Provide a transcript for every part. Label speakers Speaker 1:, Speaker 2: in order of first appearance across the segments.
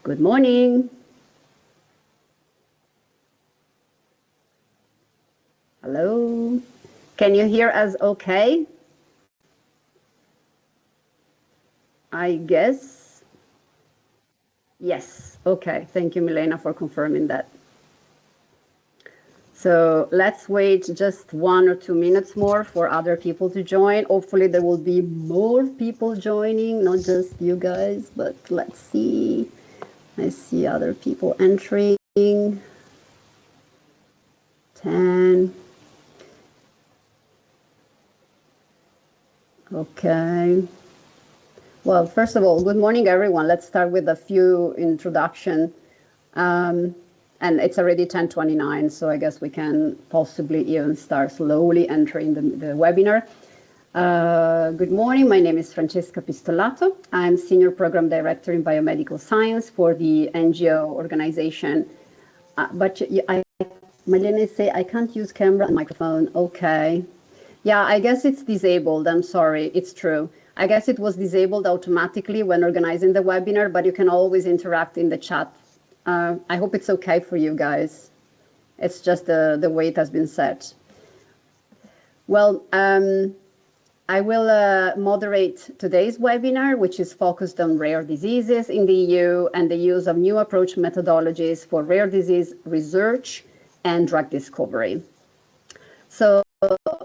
Speaker 1: Good morning. Hello. Can you hear us okay? I guess. Yes. Okay. Thank you, Milena, for confirming that. So let's wait just 1 or 2 minutes more for other people to join. Hopefully there will be more people joining, not just you guys, but let's see. I see other people entering. 10. Okay. Well, first of all, good morning, everyone. Let's start with a few introduction. And it's already 10:29, so I guess we can possibly even start slowly entering the webinar. Good morning. My name is Francesca Pistollato. I'm Senior Program Director in Biomedical Science for the NGO organization. Marlene say I can't use camera and microphone. Okay. Yeah, I guess it's disabled. I'm sorry. It's true. I guess it was disabled automatically when organizing the webinar, but you can always interact in the chat. I hope it's okay for you guys. It's just the way it has been set. Well, I will moderate today's webinar, which is focused on rare diseases in the EU and the use of new approach methodologies for rare disease research and drug discovery. So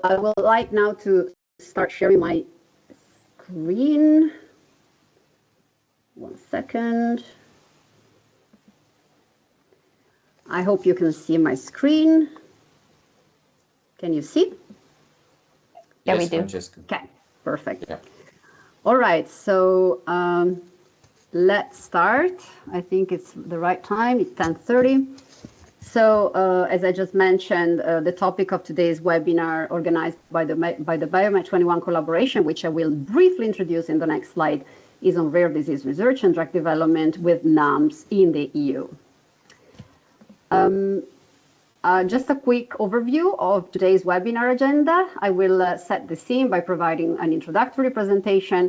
Speaker 1: I would like now to start sharing my screen. 1 second. I hope you can see my screen. Can you see?
Speaker 2: Yeah, yes, we do. Francesca.
Speaker 1: Okay, perfect. Yeah. All right, so let's start. I think it's the right time. It's 10:30. So as I just mentioned, the topic of today's webinar, organized by the BioMed21 collaboration, which I will briefly introduce in the next slide, is on rare disease research and drug development with NAMs in the EU. Just a quick overview of today's webinar agenda. I will set the scene by providing an introductory presentation.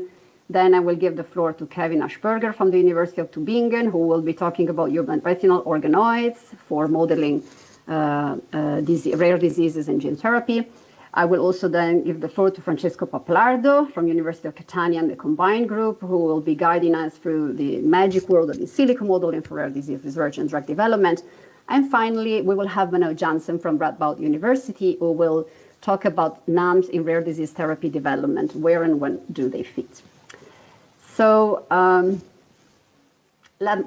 Speaker 1: Then I will give the floor to Kevin Achberger from the University of Tübingen, who will be talking about human retinal organoids for modeling rare diseases and gene therapy. I will also then give the floor to Francesco Pappalardo from University of Catania and the combined group, who will be guiding us through the magic world of in silico modeling for rare disease research and drug development. And finally, we will have Manoe Janssen from Radboudumc University, who will talk about NAMs in rare disease therapy development. Where and when do they fit? So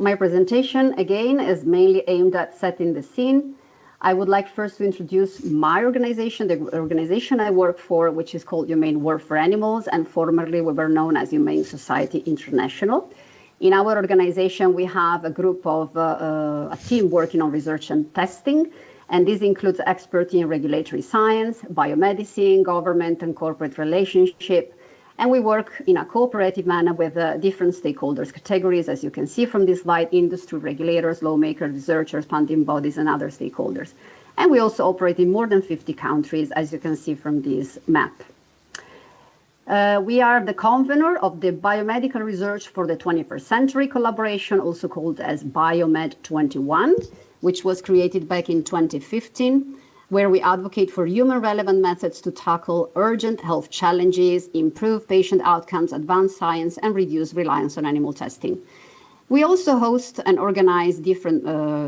Speaker 1: my presentation, again, is mainly aimed at setting the scene. I would like first to introduce my organization, the organization I work for, which is called Humane Work for Animals, and formerly we were known as Humane Society International. In our organization, we have a group of a team working on research and testing, and this includes experts in regulatory science, biomedicine, government and corporate relationship, and we work in a cooperative manner with different stakeholders categories, as you can see from this slide: industry, regulators, lawmakers, researchers, funding bodies, and other stakeholders. And we also operate in more than 50 countries, as you can see from this map. We are the convener of the Biomedical Research for the 21st Century collaboration, also called as BioMed21, which was created back in 2015, where we advocate for human-relevant methods to tackle urgent health challenges, improve patient outcomes, advance science, and reduce reliance on animal testing. We also host and organize different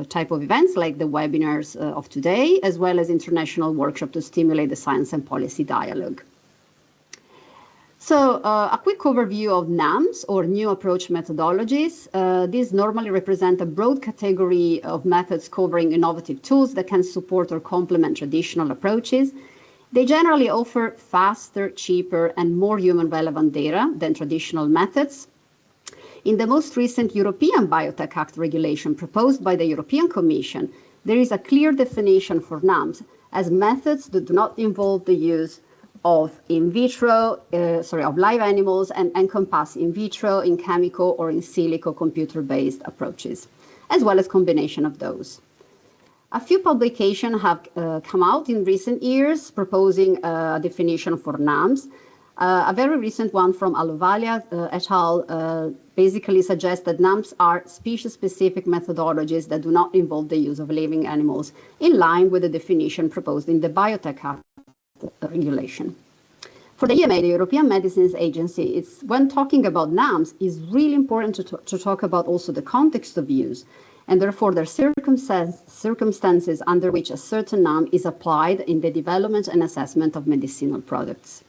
Speaker 1: type of events, like the webinars of today, as well as international workshops to stimulate the science and policy dialogue. So a quick overview of NAMs, or New Approach Methodologies. These normally represent a broad category of methods covering innovative tools that can support or complement traditional approaches. They generally offer faster, cheaper, and more human-relevant data than traditional methods. In the most recent European Biotech Act regulation proposed by the European Commission, there is a clear definition for NAMs as methods that do not involve the use of of live animals and encompass in vitro, in chemical, or in silico computer-based approaches, as well as combination of those. A few publications have come out in recent years proposing a definition for NAMs. A very recent one from 𝗥𝗲𝘀𝗲 et al. Basically suggests that NAMs are species-specific methodologies that do not involve the use of living animals, in line with the definition proposed in the Biotech Act regulation. For the EMA, the European Medicines Agency, when talking about NAMs, it's really important to talk about also the context of use, and therefore their circumstances under which a certain NAM is applied in the development and assessment of medicinal products.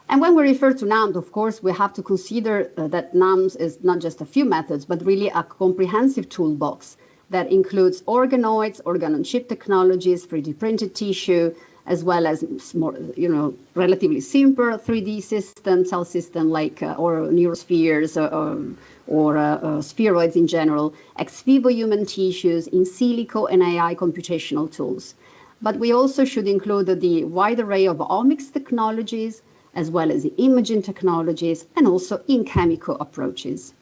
Speaker 1: And when we refer to NAMs, of course, we have to consider that NAMs is not just a few methods, but really a comprehensive toolbox that includes organoids, organ-on-chip technologies, 3D printed tissue, as well as more, relatively simple 3D systems, cell system like or neurospheres or spheroids in general, ex vivo human tissues, in silico and AI computational tools. But we also should include the wide array of omics technologies, as well as the imaging technologies, and also in chemical approaches.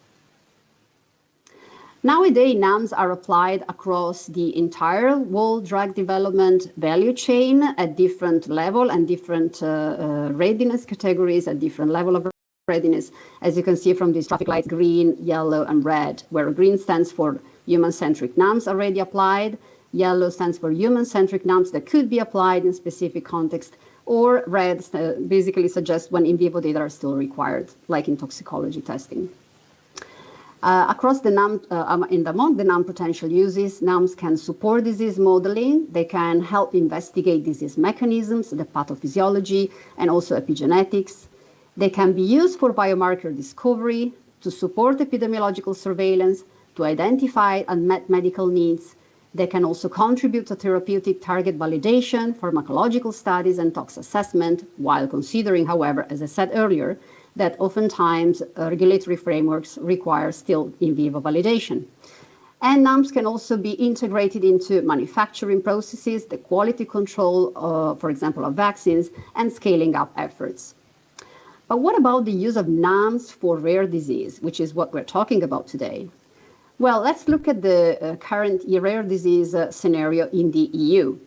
Speaker 1: Nowadays, NAMs are applied across the entire world drug development value chain at different level and different readiness categories at different level of readiness, as you can see from these traffic lights, green, yellow, and red, where green stands for human-centric NAMs already applied, yellow stands for human-centric NAMs that could be applied in specific context, or red basically suggests when in vivo data are still required, like in toxicology testing. Across the NAM, among the NAM potential uses, NAMs can support disease modeling. They can help investigate disease mechanisms, the pathophysiology, and also epigenetics. They can be used for biomarker discovery, to support epidemiological surveillance, to identify unmet medical needs. They can also contribute to therapeutic target validation, pharmacological studies, and tox assessment, while considering, however, as I said earlier, that oftentimes regulatory frameworks require still in vivo validation. And NAMs can also be integrated into manufacturing processes, the quality control, for example, of vaccines, and scaling up efforts. But what about the use of NAMs for rare disease, which is what we're talking about today? Well, let's look at the current rare disease scenario in the EU.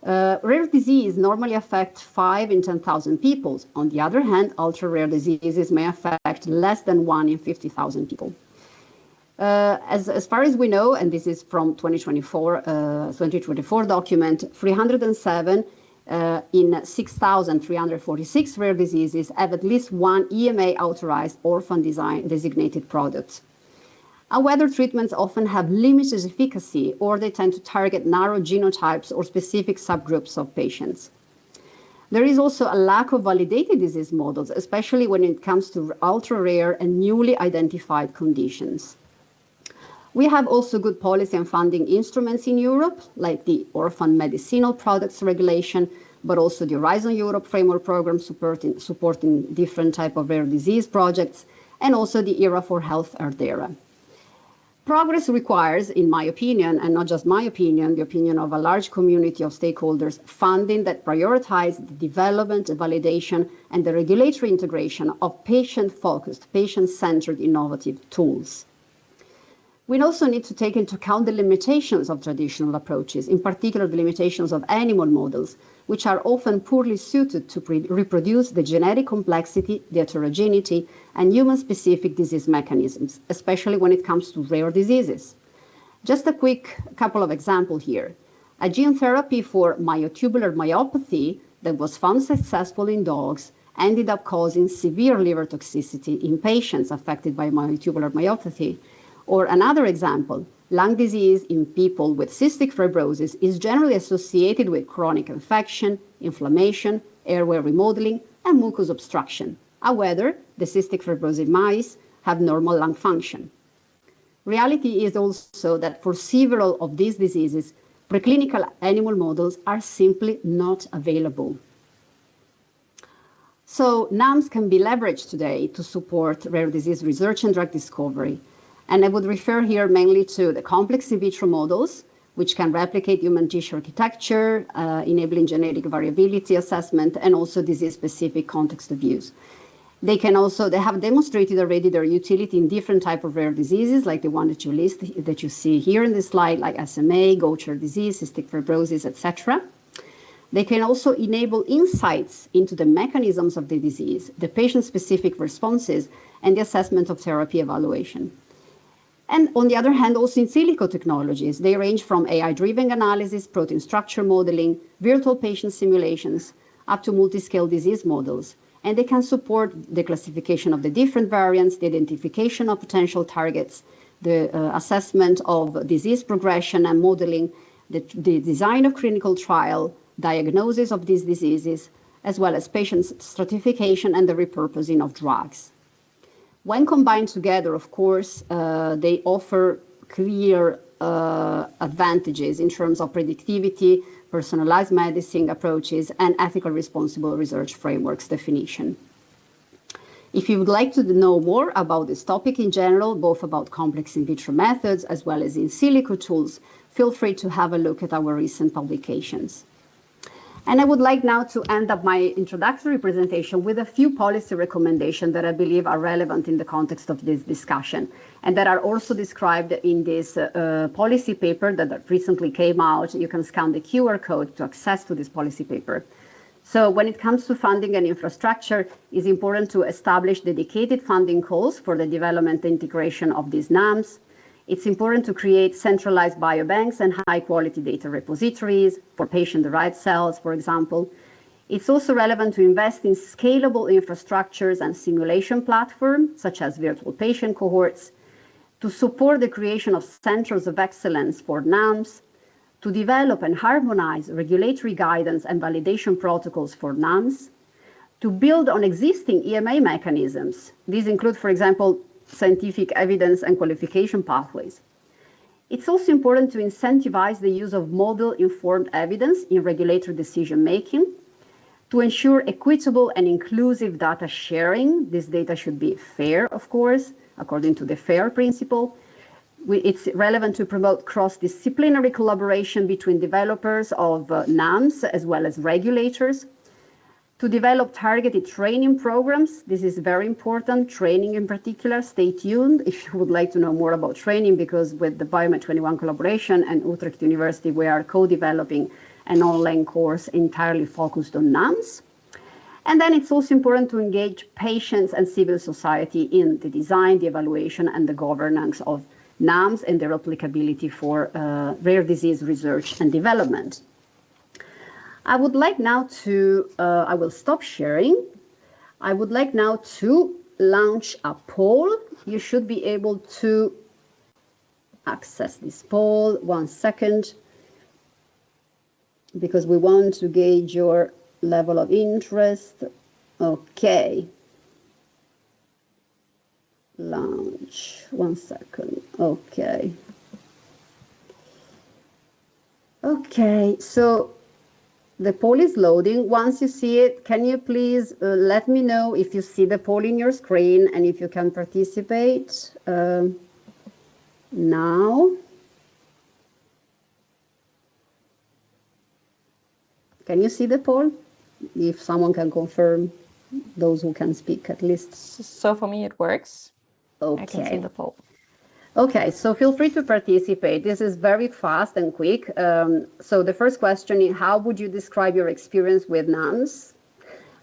Speaker 1: Rare disease normally affect 5 in 10,000 people. On the other hand, ultra-rare diseases may affect less than 1 in 50,000 people. As far as we know, and this is from 2024 document, 307 in 6,346 rare diseases have at least one EMA-authorized orphan designated product. However, treatments often have limited efficacy, or they tend to target narrow genotypes or specific subgroups of patients. There is also a lack of validated disease models, especially when it comes to ultra-rare and newly identified conditions. We have also good policy and funding instruments in Europe, like the Orphan Medicinal Products Regulation, but also the Horizon Europe Framework Program supporting different type of rare disease projects, and also the ERA for Health 𝗓𝗓. Progress requires, in my opinion, and not just my opinion, the opinion of a large community of stakeholders, funding that prioritize the development, validation, and the regulatory integration of patient-focused, patient-centered innovative tools. We also need to take into account the limitations of traditional approaches, in particular the limitations of animal models, which are often poorly suited to reproduce the genetic complexity, the heterogeneity, and human-specific disease mechanisms, especially when it comes to rare diseases. Just a quick couple of examples here. A gene therapy for myotubular myopathy that was found successful in dogs ended up causing severe liver toxicity in patients affected by myotubular myopathy. Or another example, lung disease in people with cystic fibrosis is generally associated with chronic infection, inflammation, airway remodeling, and mucus obstruction. However, the cystic fibrosis mice have normal lung function. Reality is also that for several of these diseases, preclinical animal models are simply not available. So NAMs can be leveraged today to support rare disease research and drug discovery. And I would refer here mainly to the complex in vitro models, which can replicate human tissue architecture, enabling genetic variability assessment, and also disease-specific context of use. They have demonstrated already their utility in different types of rare diseases, like the one that you see here in this slide, like SMA, Gaucher disease, cystic fibrosis, etc. They can also enable insights into the mechanisms of the disease, the patient-specific responses, and the assessment of therapy evaluation. And on the other hand, also in silico technologies, they range from AI-driven analysis, protein structure modeling, virtual patient simulations, up to multi-scale disease models. And they can support the classification of the different variants, the identification of potential targets, the assessment of disease progression and modeling, the design of clinical trial, diagnosis of these diseases, as well as patient stratification and the repurposing of drugs. When combined together, of course, they offer clear advantages in terms of predictivity, personalized medicine approaches, and ethical responsible research frameworks definition. If you would like to know more about this topic in general, both about complex in vitro methods as well as in silico tools, feel free to have a look at our recent publications. And I would like now to end up my introductory presentation with a few policy recommendations that I believe are relevant in the context of this discussion, and that are also described in this policy paper that recently came out. You can scan the QR code to access to this policy paper. So when it comes to funding and infrastructure, it's important to establish dedicated funding calls for the development and integration of these NAMs. It's important to create centralized biobanks and high-quality data repositories for patient-derived cells, for example. It's also relevant to invest in scalable infrastructures and simulation platforms, such as virtual patient cohorts, to support the creation of centers of excellence for NAMs, to develop and harmonize regulatory guidance and validation protocols for NAMs, to build on existing EMA mechanisms. These include, for example, scientific evidence and qualification pathways. It's also important to incentivize the use of model-informed evidence in regulatory decision-making, to ensure equitable and inclusive data sharing. This data should be fair, of course, according to the FAIR principle. It's relevant to promote cross-disciplinary collaboration between developers of NAMs as well as regulators, to develop targeted training programs. This is very important, training in particular. Stay tuned if you would like to know more about training, because with the BioMed 21 collaboration and Utrecht University, we are co-developing an online course entirely focused on NAMs. And then it's also important to engage patients and civil society in the design, the evaluation, and the governance of NAMs and their applicability for rare disease research and development. I would like now to, I will stop sharing. I would like now to launch a poll. You should be able to access this poll. 1 second, because we want to gauge your level of interest. Okay. Launch. 1 second. Okay. Okay, so the poll is loading. Once you see it, can you please let me know if you see the poll in your screen and if you can participate now. Can you see the poll? If someone can confirm, those who can speak at least.
Speaker 3: So for me, it works.
Speaker 1: Okay.
Speaker 3: I can see the poll.
Speaker 1: Okay, so feel free to participate. This is very fast and quick. So the first question is, how would you describe your experience with NAMs?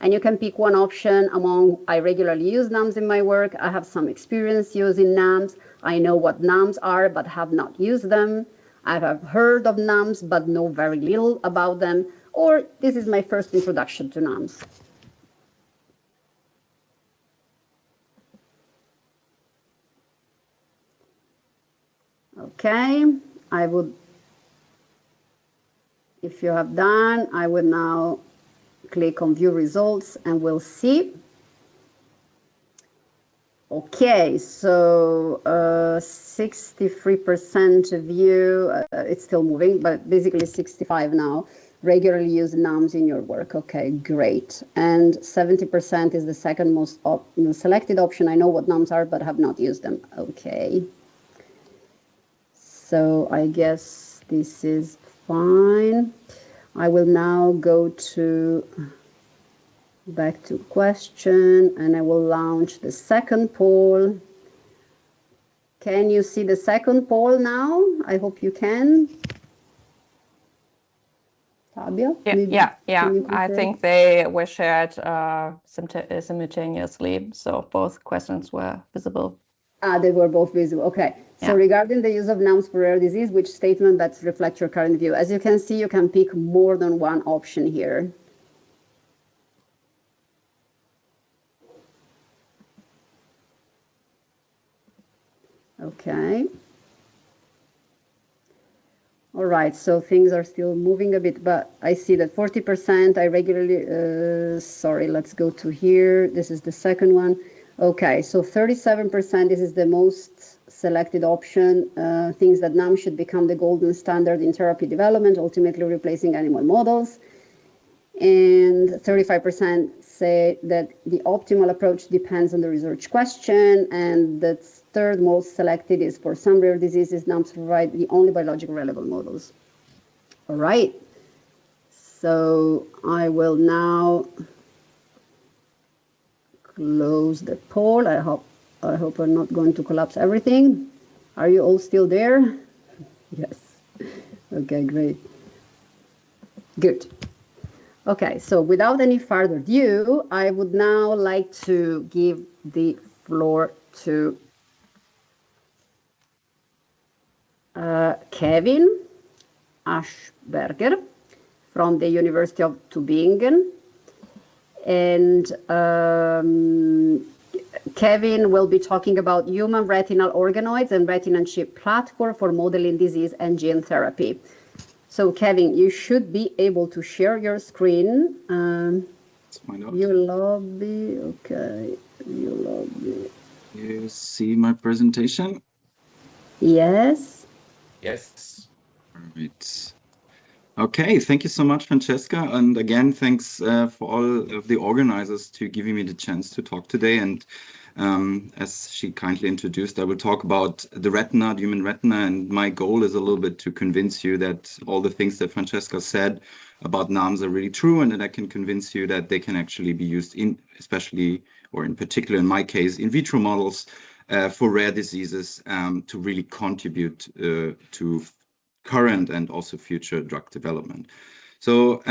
Speaker 1: And you can pick one option among, I regularly use NAMs in my work. I have some experience using NAMs. I know what NAMs are, but have not used them. I have heard of NAMs, but know very little about them. Or this is my first introduction to NAMs. Okay, I would, if you have done, I will now click on view results and we'll see. Okay, so 63% view, it's still moving, but basically 65 now. Regularly use NAMs in your work. Okay, great. And 70% is the second most selected option. I know what NAMs are, but have not used them. Okay. So I guess this is fine. I will now go to back to question and I will launch the second poll. Can you see the second poll now? I hope you can. Tabia?
Speaker 3: Yeah. I think they were shared simultaneously, so both questions were visible.
Speaker 1: They were both visible. Okay. So regarding the use of nouns for rare disease, which statement best reflects your current view? As you can see, you can pick more than one option here. Okay. All right, so things are still moving a bit, but I see that 40% I regularly, sorry, let's go to here. This is the second one. Okay, so 37%, this is the most selected option, thinks that NAM should become the golden standard in therapy development, ultimately replacing animal models. And 35% say that the optimal approach depends on the research question, and the third most selected is for some rare diseases, NAMs provide the only biologically relevant models. All right, so I will now close the poll. I hope I'm not going to collapse everything. Are you all still there? Yes. Okay, great. Good. Okay, so without any further ado, I would now like to give the floor to Kevin Achberger from the University of Tübingen. And Kevin will be talking about human retinal organoids and retina-chip platform for modeling disease and gene therapy. So, Kevin, you should be able to share your screen.
Speaker 4: Let's find out.
Speaker 1: Your lobby, okay. Your lobby.
Speaker 4: You see my presentation?
Speaker 1: Yes.
Speaker 2: Yes.
Speaker 4: All right. Okay, thank you so much, Francesca. And again, thanks for all of the organizers to giving me the chance to talk today. And as she kindly introduced, I will talk about the retina, the human retina, and my goal is a little bit to convince you that all the things that Francesca said about NAMs are really true, and that I can convince you that they can actually be used in, especially, or in particular in my case, in vitro models for rare diseases to really contribute to current and also future drug development. So,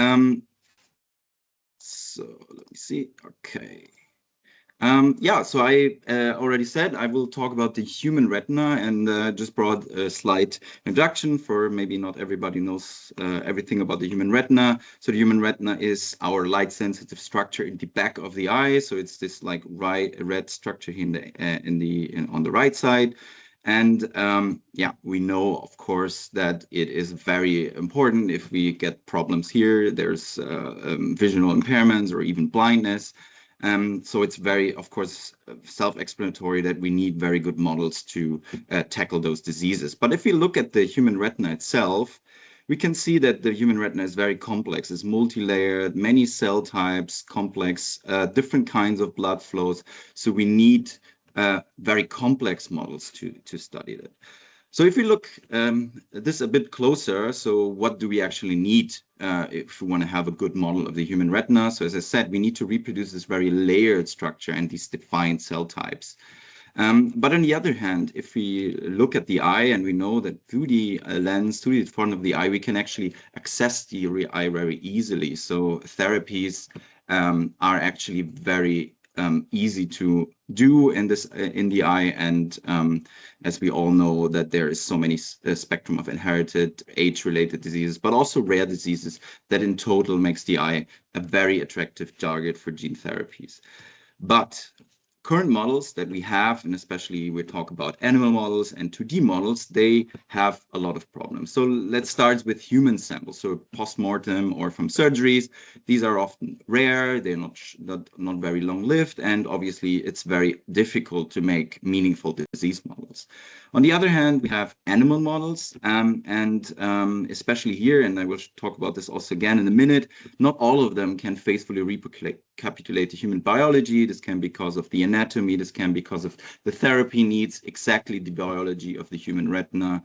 Speaker 4: so let me see. Okay. Yeah, so I already said I will talk about the human retina, and just brought a slight introduction for maybe not everybody knows everything about the human retina. So the human retina is our light-sensitive structure in the back of the eye. So it's this like red structure here on the right side. And yeah, we know, of course, that it is very important if we get problems here. There's visual impairments or even blindness. So it's very, of course, self-explanatory that we need very good models to tackle those diseases. But if we look at the human retina itself, we can see that the human retina is very complex. It's multi-layered, many cell types, complex, different kinds of blood flows. So we need very complex models to study that. So if we look at this a bit closer, so what do we actually need if we want to have a good model of the human retina? So as I said, we need to reproduce this very layered structure and these defined cell types. But on the other hand, if we look at the eye and we know that through the lens, through the front of the eye, we can actually access the eye very easily. So therapies are actually very easy to do in the eye, and as we all know that there is so many spectrum of inherited age-related diseases, but also rare diseases that in total makes the eye a very attractive target for gene therapies. But current models that we have, and especially we talk about animal models and 2D models, they have a lot of problems. So let's start with human samples. So post-mortem or from surgeries, these are often rare, they're not very long-lived, and obviously it's very difficult to make meaningful disease models. On the other hand, we have animal models, and especially here, and I will talk about this also again in a minute, not all of them can faithfully recapitulate the human biology. This can be because of the anatomy, this can be because of the therapy needs exactly the biology of the human retina.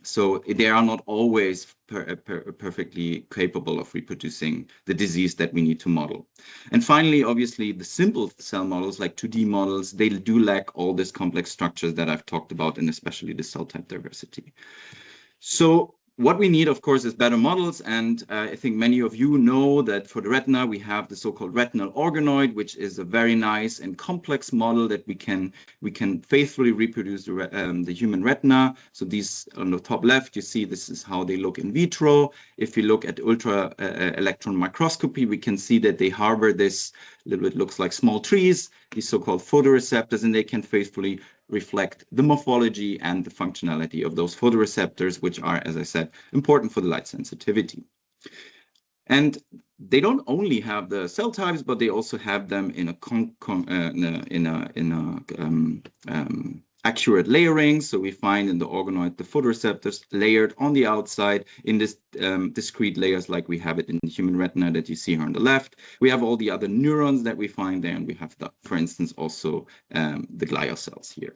Speaker 4: So they are not always perfectly capable of reproducing the disease that we need to model. And finally, obviously, the simple cell models like 2D models, they do lack all these complex structures that I've talked about, and especially the cell type diversity. So what we need, of course, is better models. And I think many of you know that for the retina, we have the so-called retinal organoid, which is a very nice and complex model that we can faithfully reproduce the human retina. So these on the top left, you see this is how they look in vitro. If we look at ultra electron microscopy, we can see that they harbor this little bit looks like small trees, these so-called photoreceptors, and they can faithfully reflect the morphology and the functionality of those photoreceptors, which are, as I said, important for the light sensitivity. And they don't only have the cell types, but they also have them in accurate layering. So we find in the organoid the photoreceptors layered on the outside in this discrete layers like we have it in the human retina that you see here on the left. We have all the other neurons that we find there, and we have, for instance, also the glial cells here.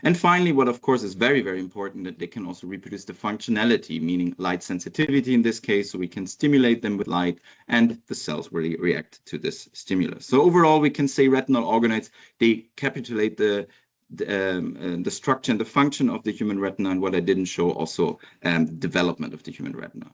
Speaker 4: And finally, what of course is very, very important, that they can also reproduce the functionality, meaning light sensitivity in this case, so we can stimulate them with light and the cells really react to this stimulus. So overall, we can say retinal organoids, they capitulate the structure and the function of the human retina, and what I didn't show also development of the human retina.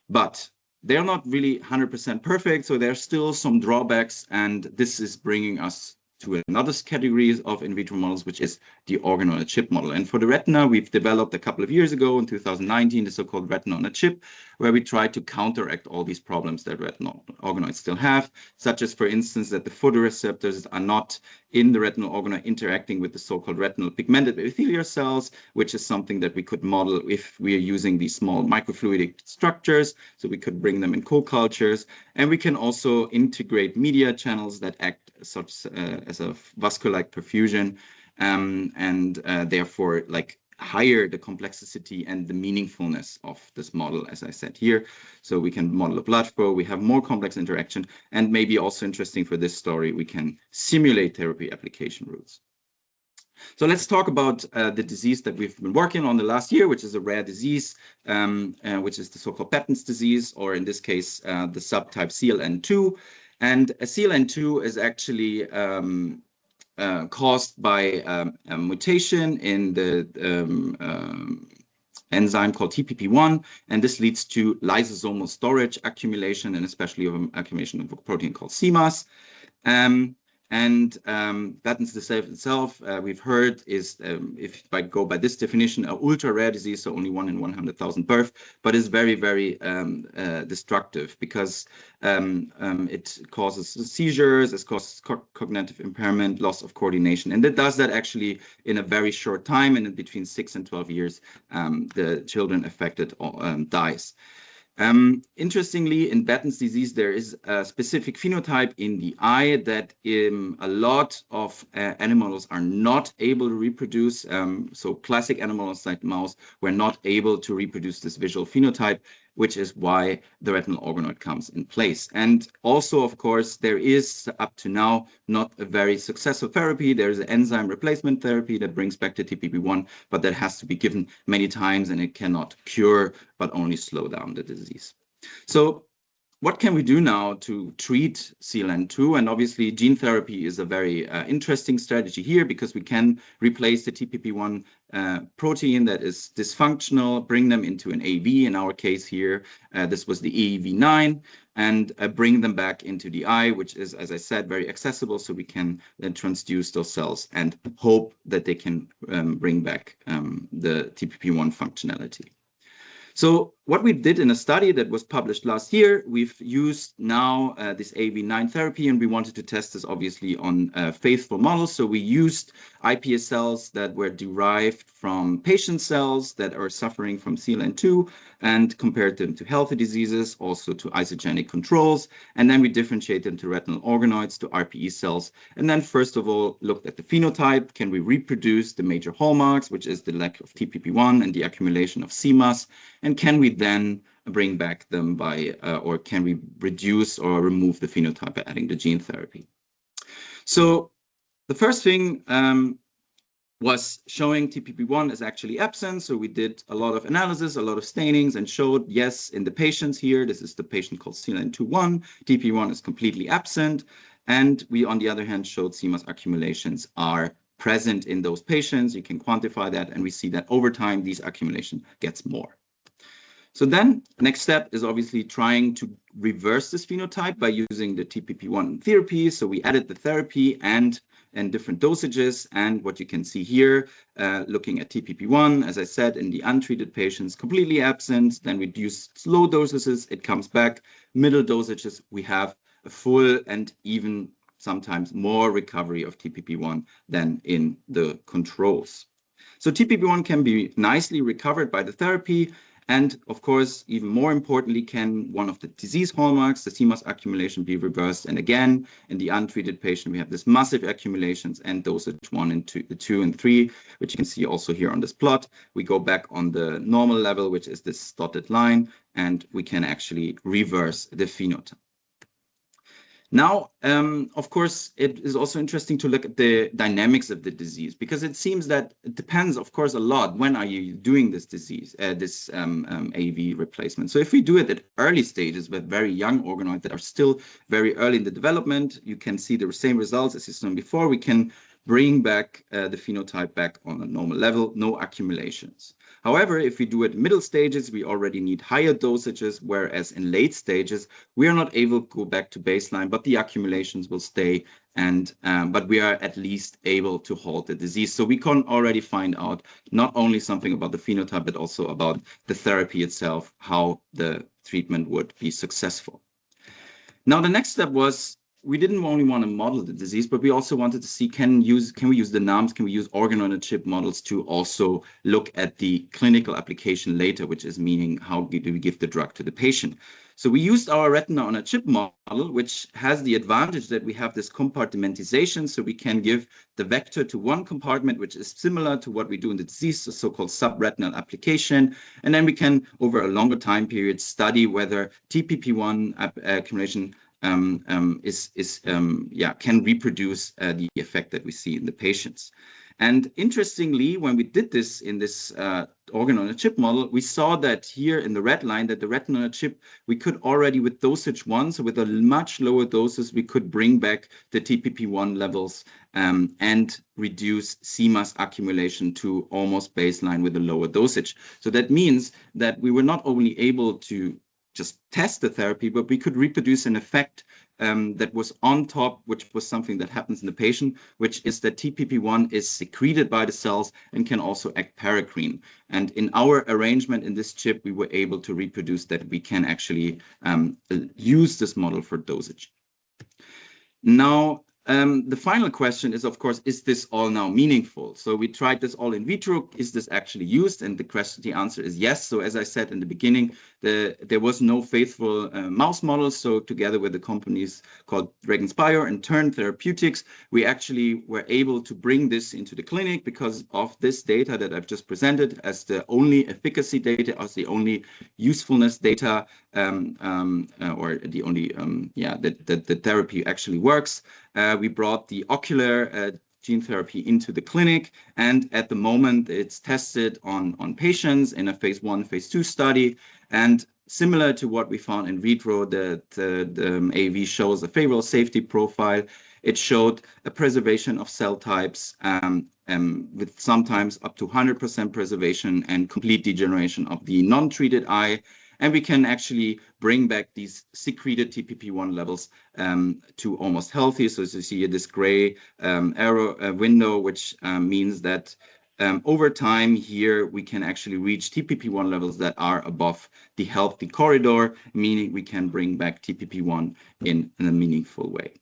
Speaker 4: But they're not really 100% perfect, so there are still some drawbacks, and this is bringing us to another category of in vitro models, which is the organ on a chip model. And for the retina, we've developed a couple of years ago in 2019, the so-called retina on a chip, where we try to counteract all these problems that retinal organoids still have, such as, for instance, that the photoreceptors are not in the retinal organoid interacting with the so-called retinal pigmented epithelial cells, which is something that we could model if we are using these small microfluidic structures. So we could bring them in co-cultures, and we can also integrate media channels that act such as a vascular-like perfusion, and therefore like higher the complexity and the meaningfulness of this model, as I said here. So we can model a blood flow, we have more complex interaction, and maybe also interesting for this story, we can simulate therapy application routes. So let's talk about the disease that we've been working on the last year, which is a rare disease, which is the so-called Patton's disease, or in this case, the subtype CLN2. And CLN2 is actually caused by a mutation in the enzyme called TPP1, and this leads to lysosomal storage accumulation, and especially of accumulation of a protein called CMAS. Patton's disease itself, we've heard, is, if I go by this definition, an ultra rare disease, so only 1 in 100,000 births, but is very, very destructive because it causes seizures, it causes cognitive impairment, loss of coordination, and it does that actually in a very short time, and in between 6 and 12 years, the children affected dies. Interestingly, in Patton's disease, there is a specific phenotype in the eye that a lot of animals are not able to reproduce. So classic animals like mouse were not able to reproduce this visual phenotype, which is why the retinal organoid comes in place. And also, of course, there is up to now not a very successful therapy. There is an enzyme replacement therapy that brings back the TPP1, but that has to be given many times, and it cannot cure, but only slow down the disease. So what can we do now to treat CLN2? And obviously, gene therapy is a very interesting strategy here, because we can replace the TPP1 protein that is dysfunctional, bring them into an AAV. In our case here, this was the AAV9, and bring them back into the eye, which is, as I said, very accessible. So we can then transduce those cells and hope that they can bring back the TPP1 functionality. So what we did in a study that was published last year, we've used now this AAV9 therapy, and we wanted to test this obviously on faithful models. So we used iPS cells that were derived from patient cells that are suffering from CLN2 and compared them to healthy diseases, also to isogenic controls. And then we differentiated them to retinal organoids, to RPE cells. And then first of all, looked at the phenotype. Can we reproduce the major hallmarks, which is the lack of TPP1 and the accumulation of CMAS? And can we then bring back them by, or can we reduce or remove the phenotype by adding the gene therapy? So the first thing was showing TPP1 is actually absent. So we did a lot of analysis, a lot of stainings, and showed, yes, in the patients here, this is the patient called CLN2-1, TPP1 is completely absent. And we, on the other hand, showed CMAS accumulations are present in those patients. You can quantify that, and we see that over time, these accumulation gets more. So then next step is obviously trying to reverse this phenotype by using the TPP1 therapy. So we added the therapy and different dosages. And what you can see here, looking at TPP1, as I said, in the untreated patients, completely absent. Then reduced low dosages, it comes back. Middle dosages, we have a full and even sometimes more recovery of TPP1 than in the controls. So TPP1 can be nicely recovered by the therapy. And of course, even more importantly, can one of the disease hallmarks, the CMOS accumulation, be reversed? And again, in the untreated patient, we have this massive accumulations and dosage 1 and 2 and 3, which you can see also here on this plot. We go back on the normal level, which is this dotted line, and we can actually reverse the phenotype. Now, of course, it is also interesting to look at the dynamics of the disease, because it seems that it depends, of course, a lot. When are you doing this disease, AAV replacement? So if we do it at early stages with very young organoids that are still very early in the development, you can see the same results as you saw before. We can bring back the phenotype back on a normal level, no accumulations. However, if we do it middle stages, we already need higher dosages, whereas in late stages, we are not able to go back to baseline, but the accumulations will stay, and but we are at least able to halt the disease. So we can already find out not only something about the phenotype, but also about the therapy itself, how the treatment would be successful. Now, the next step was, we didn't only want to model the disease, but we also wanted to see, can we use the NAMs, can we use organ-on-a-chip models to also look at the clinical application later, which is meaning how do we give the drug to the patient. So we used our retina-on-a-chip model, which has the advantage that we have this compartmentization, so we can give the vector to one compartment, which is similar to what we do in the disease, the so-called subretinal application. And then we can, over a longer time period, study whether TPP1 accumulation can reproduce the effect that we see in the patients. And interestingly, when we did this in this organ-on-a-chip model, we saw that here in the red line, that the retina-on-a-chip, we could already with dosage 1, so with a much lower doses, we could bring back the TPP1 levels and reduce CMOS accumulation to almost baseline with a lower dosage. So that means that we were not only able to just test the therapy, but we could reproduce an effect that was on top, which was something that happens in the patient, which is that TPP1 is secreted by the cells and can also act paracrine. And in our arrangement in this chip, we were able to reproduce that we can actually use this model for dosage. Now, the final question is, of course, is this all now meaningful? So we tried this all in vitro. Is this actually used? And the answer is yes. So as I said in the beginning, there was no faithful mouse models. So together with the companies called 𝗥𝗿𝗄𝗏 and 𝗏𝗏𝘃𝗏, we actually were able to bring this into the clinic because of this data that I've just presented as the only efficacy data, as the only usefulness data, or the only, that the therapy actually works. We brought the ocular gene therapy into the clinic, and at the moment it's tested on patients in a phase 1, phase 2 study. And similar to what we found in vitro, the AAV shows a favorable safety profile. It showed a preservation of cell types with sometimes up to 100% preservation and complete degeneration of the non-treated eye. And we can actually bring back these secreted TPP1 levels to almost healthy. So as you see here, this gray arrow window, which means that over time here, we can actually reach TPP1 levels that are above the healthy corridor, meaning we can bring back TPP1 in a meaningful way.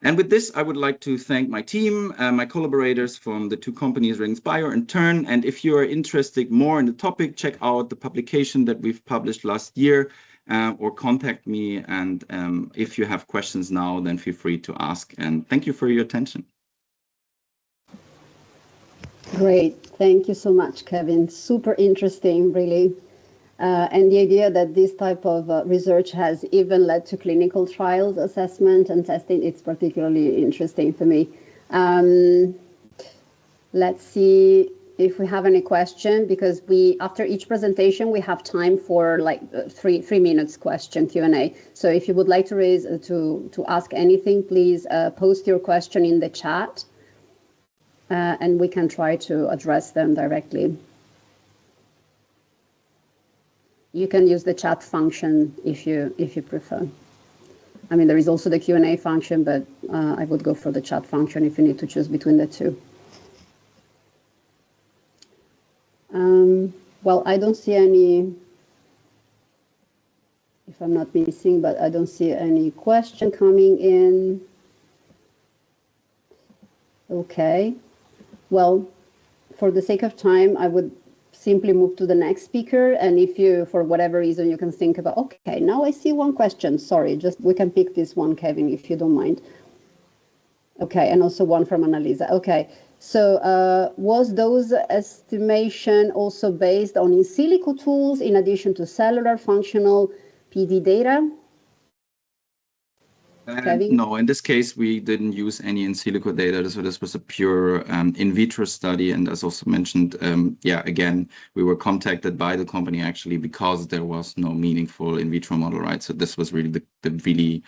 Speaker 4: And with this, I would like to thank my team, my collaborators from the two companies, 𝗥𝗿𝗄𝗏 and Tern. And if you are interested more in the topic, check out the publication that we've published last year, or contact me. And if you have questions now, then feel free to ask. And thank you for your attention.
Speaker 1: Great. Thank you so much, Kevin. Super interesting, really. And the idea that this type of research has even led to clinical trials, assessment, and testing, it's particularly interesting for me. Let's see if we have any question, because after each presentation, we have time for like three minutes question Q&A. So if you would like to raise, to ask anything, please post your question in the chat, and we can try to address them directly. You can use the chat function if you prefer. I mean, there is also the Q&A function, but I would go for the chat function if you need to choose between the two. Well, I don't see any, if I'm not missing, but I don't see any question coming in. Okay. Well, for the sake of time, I would simply move to the next speaker. And if you, for whatever reason, you can think about, okay, now I see one question. Sorry, just we can pick this one, Kevin, if you don't mind. Okay, and also one from Annalisa. Okay, so was dose estimation also based on in silico tools in addition to cellular functional PD data?
Speaker 4: No, in this case, we didn't use any in silico data. So this was a pure in vitro study. And as also mentioned, yeah, again, we were contacted by the company actually because there was no meaningful in vitro model, right? So this was really the really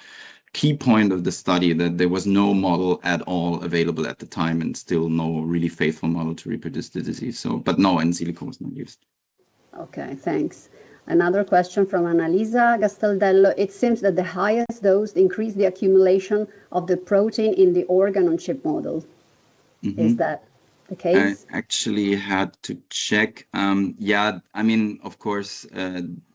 Speaker 4: key point of the study, that there was no model at all available at the time and still no really faithful model to reproduce the disease. So, but no, in silico was not used.
Speaker 1: Okay, thanks. Another question from Annalisa Gastaldello. It seems that the highest dose increased the accumulation of the protein in the organ-on-chip model. Mm-hmm. Is that the case?
Speaker 4: I actually had to check. Yeah, I mean, of course,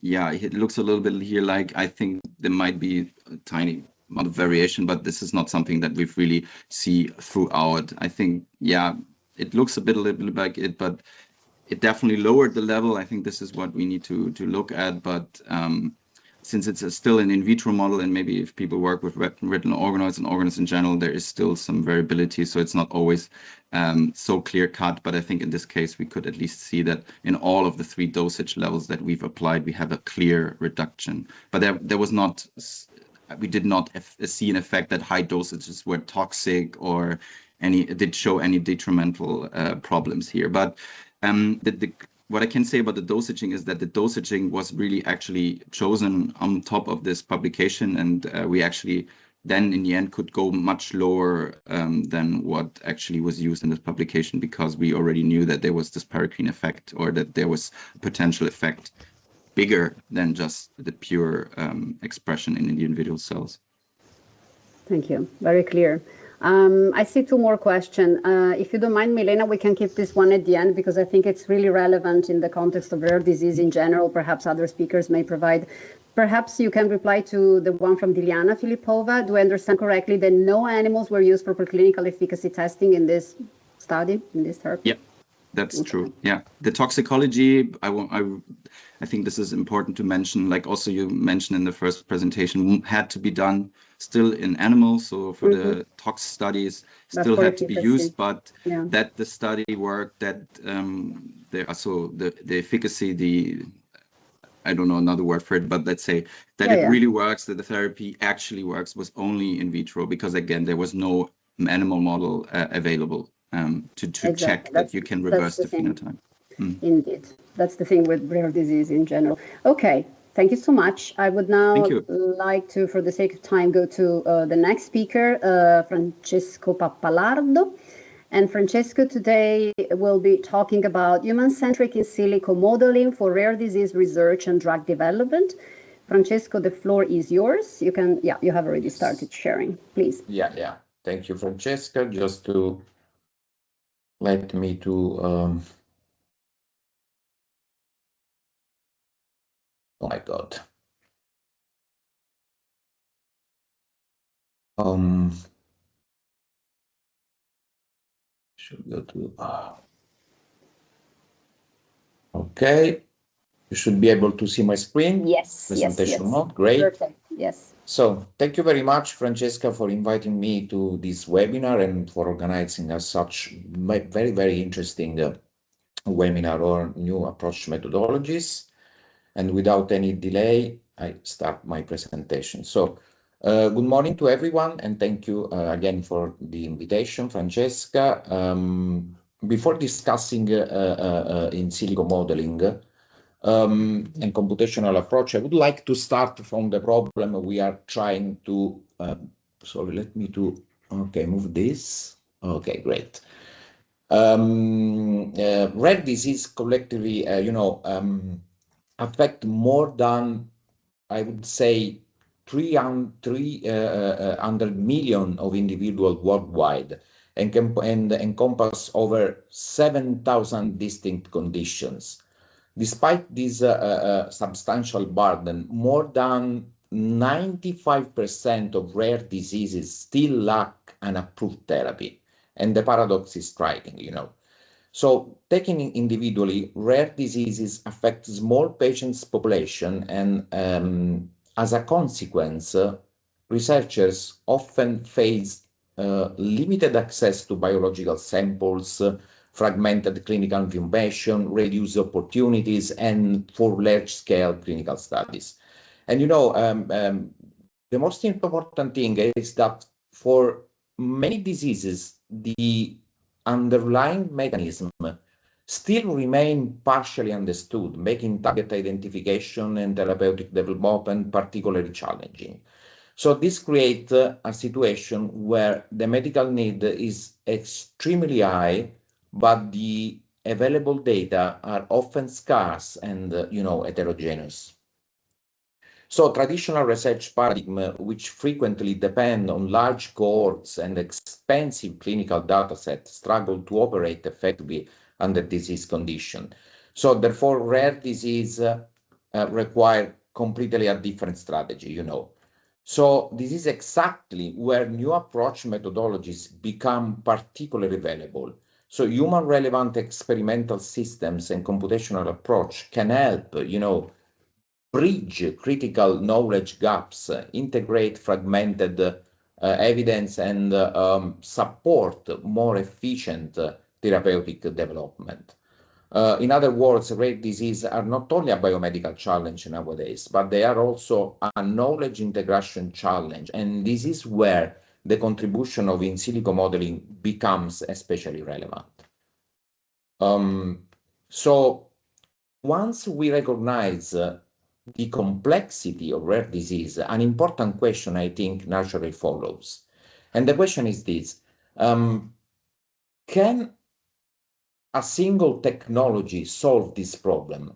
Speaker 4: yeah, it looks a little bit here like I think there might be a tiny amount of variation, but this is not something that we've really see throughout. I think, yeah, it looks a little bit like it, but it definitely lowered the level. I think this is what we need to look at. But since it's still an in vitro model, and maybe if people work with retinal organoids and organoids in general, there is still some variability. So it's not always so clear cut. But I think in this case, we could at least see that in all of the 3 dosage levels that we've applied, we have a clear reduction. But there was not, we did not see an effect that high dosages were toxic or did show any detrimental problems here. But what I can say about the dosaging is that the dosaging was really actually chosen on top of this publication, and we actually then in the end could go much lower than what actually was used in this publication, because we already knew that there was this paracrine effect, or that there was a potential effect bigger than just the pure expression in the individual cells.
Speaker 1: Thank you. Very clear. I see 2 more questions. If you don't mind, Milena, we can keep this one at the end, because I think it's really relevant in the context of rare disease in general. Perhaps other speakers may provide. Perhaps you can reply to the one from Dilyana Filipova. Do I understand correctly that no animals were used for preclinical efficacy testing in this study, in this therapy?
Speaker 4: Yeah, that's true. Yeah, the toxicology, I think this is important to mention, like also you mentioned in the first presentation, had to be done still in animals. So for the tox studies still had to be used, but that the study worked, that the efficacy, I don't know another word for it, but let's say that it really works, that the therapy actually works, was only in vitro, because again, there was no animal model available to check that you can reverse the phenotype.
Speaker 1: Indeed. That's the thing with rare disease in general. Okay, thank you so much. I would now like to, for the sake of time, go to the next speaker, Francesco Pappalardo. And Francesco today will be talking about human-centric in silico modeling for rare disease research and drug development. Francesco, the floor is yours. You can, you have already started sharing, please.
Speaker 2: Yeah. Thank you, Francesca. Just to let me to oh my God. Should go to okay. You should be able to see my screen.
Speaker 1: Yes.
Speaker 2: Presentation mode. Great.
Speaker 1: Perfect. Yes.
Speaker 2: So thank you very much, Francesca, for inviting me to this webinar and for organizing such very, very interesting webinar on new approach methodologies. And without any delay, I start my presentation. So good morning to everyone, and thank you again for the invitation, Francesca. Before discussing in silico modeling and computational approach, I would like to start from the problem we are trying to, sorry, let me to, okay, move this. Okay, great. Rare disease collectively, affect more than, I would say, 300 million of individuals worldwide and encompass over 7,000 distinct conditions. Despite this substantial burden, more than 95% of rare diseases still lack an approved therapy. And the paradox is striking, you know. So taken individually, rare diseases affect small patients' population, and as a consequence, researchers often face limited access to biological samples, fragmented clinical information, reduced opportunities, and for large-scale clinical studies. And you know, the most important thing is that for many diseases, the underlying mechanism still remain partially understood, making target identification and therapeutic development particularly challenging. So this creates a situation where the medical need is extremely high, but the available data are often scarce and, you know, heterogeneous. So traditional research paradigm, which frequently depend on large cohorts and expensive clinical data sets, struggle to operate effectively under disease condition. So therefore, rare disease require completely a different strategy, you know. So this is exactly where new approach methodologies become particularly valuable. So human relevant experimental systems and computational approach can help, you know, bridge critical knowledge gaps, integrate fragmented evidence, and support more efficient therapeutic development. In other words, rare diseases are not only a biomedical challenge nowadays, but they are also a knowledge integration challenge. And this is where the contribution of in silico modeling becomes especially relevant. So once we recognize the complexity of rare disease, an important question, I think, naturally follows. And the question is this: can a single technology solve this problem?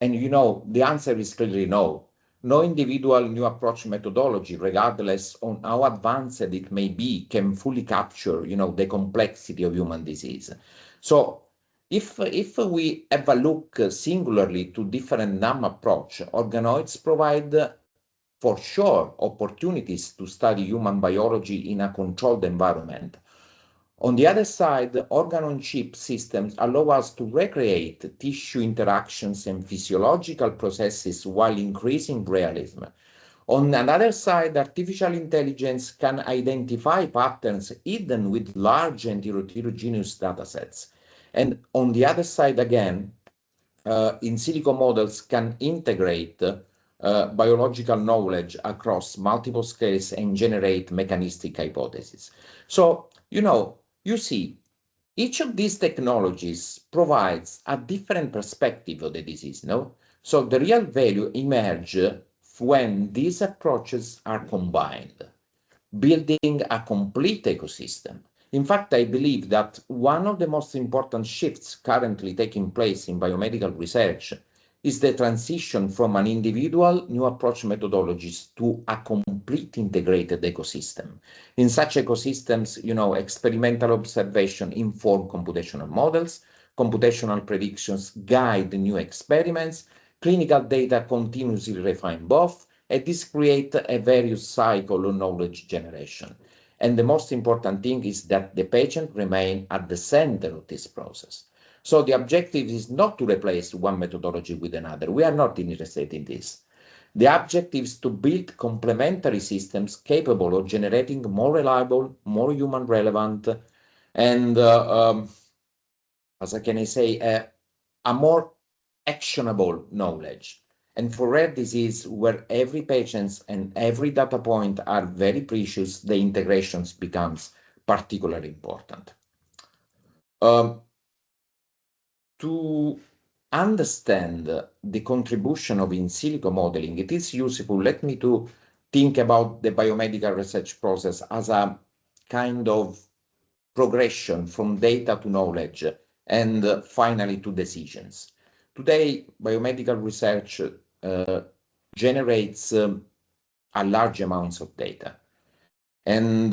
Speaker 2: And you know, the answer is clearly no. No individual new approach methodology, regardless on how advanced it may be, can fully capture, you know, the complexity of human disease. So if we have a look singularly to different NAM approach, organoids provide for sure opportunities to study human biology in a controlled environment. On the other side, organ-on-chip systems allow us to recreate tissue interactions and physiological processes while increasing realism. On another side, artificial intelligence can identify patterns hidden with large and heterogeneous datasets. And on the other side again, in silico models can integrate biological knowledge across multiple scales and generate mechanistic hypotheses. So, you know, you see, each of these technologies provides a different perspective of the disease, no? So the real value emerges when these approaches are combined, building a complete ecosystem. In fact, I believe that one of the most important shifts currently taking place in biomedical research is the transition from an individual new approach methodologies to a complete integrated ecosystem. In such ecosystems, you know, experimental observation inform computational models, computational predictions guide new experiments, clinical data continuously refine both, and this creates a various cycle of knowledge generation. And the most important thing is that the patient remains at the center of this process. So the objective is not to replace one methodology with another. We are not interested in this. The objective is to build complementary systems capable of generating more reliable, more human relevant, and as I can say, a more actionable knowledge. And for rare disease, where every patient and every data point are very precious, the integrations becomes particularly important. To understand the contribution of in silico modeling, it is useful, let me to think about the biomedical research process as a kind of progression from data to knowledge and finally to decisions. today, biomedical research generates a large amounts of data. And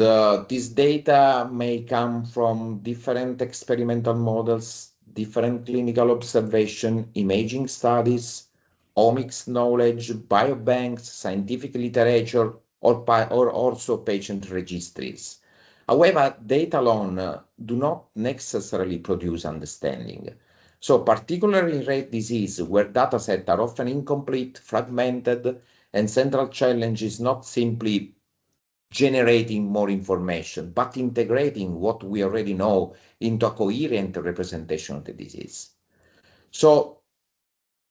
Speaker 2: this data may come from different experimental models, different clinical observation, imaging studies, omics knowledge, biobanks, scientific literature, or also patient registries. However, data alone do not necessarily produce understanding. So particularly in rare disease, where datasets are often incomplete, fragmented, and central challenge is not simply generating more information, but integrating what we already know into a coherent representation of the disease. So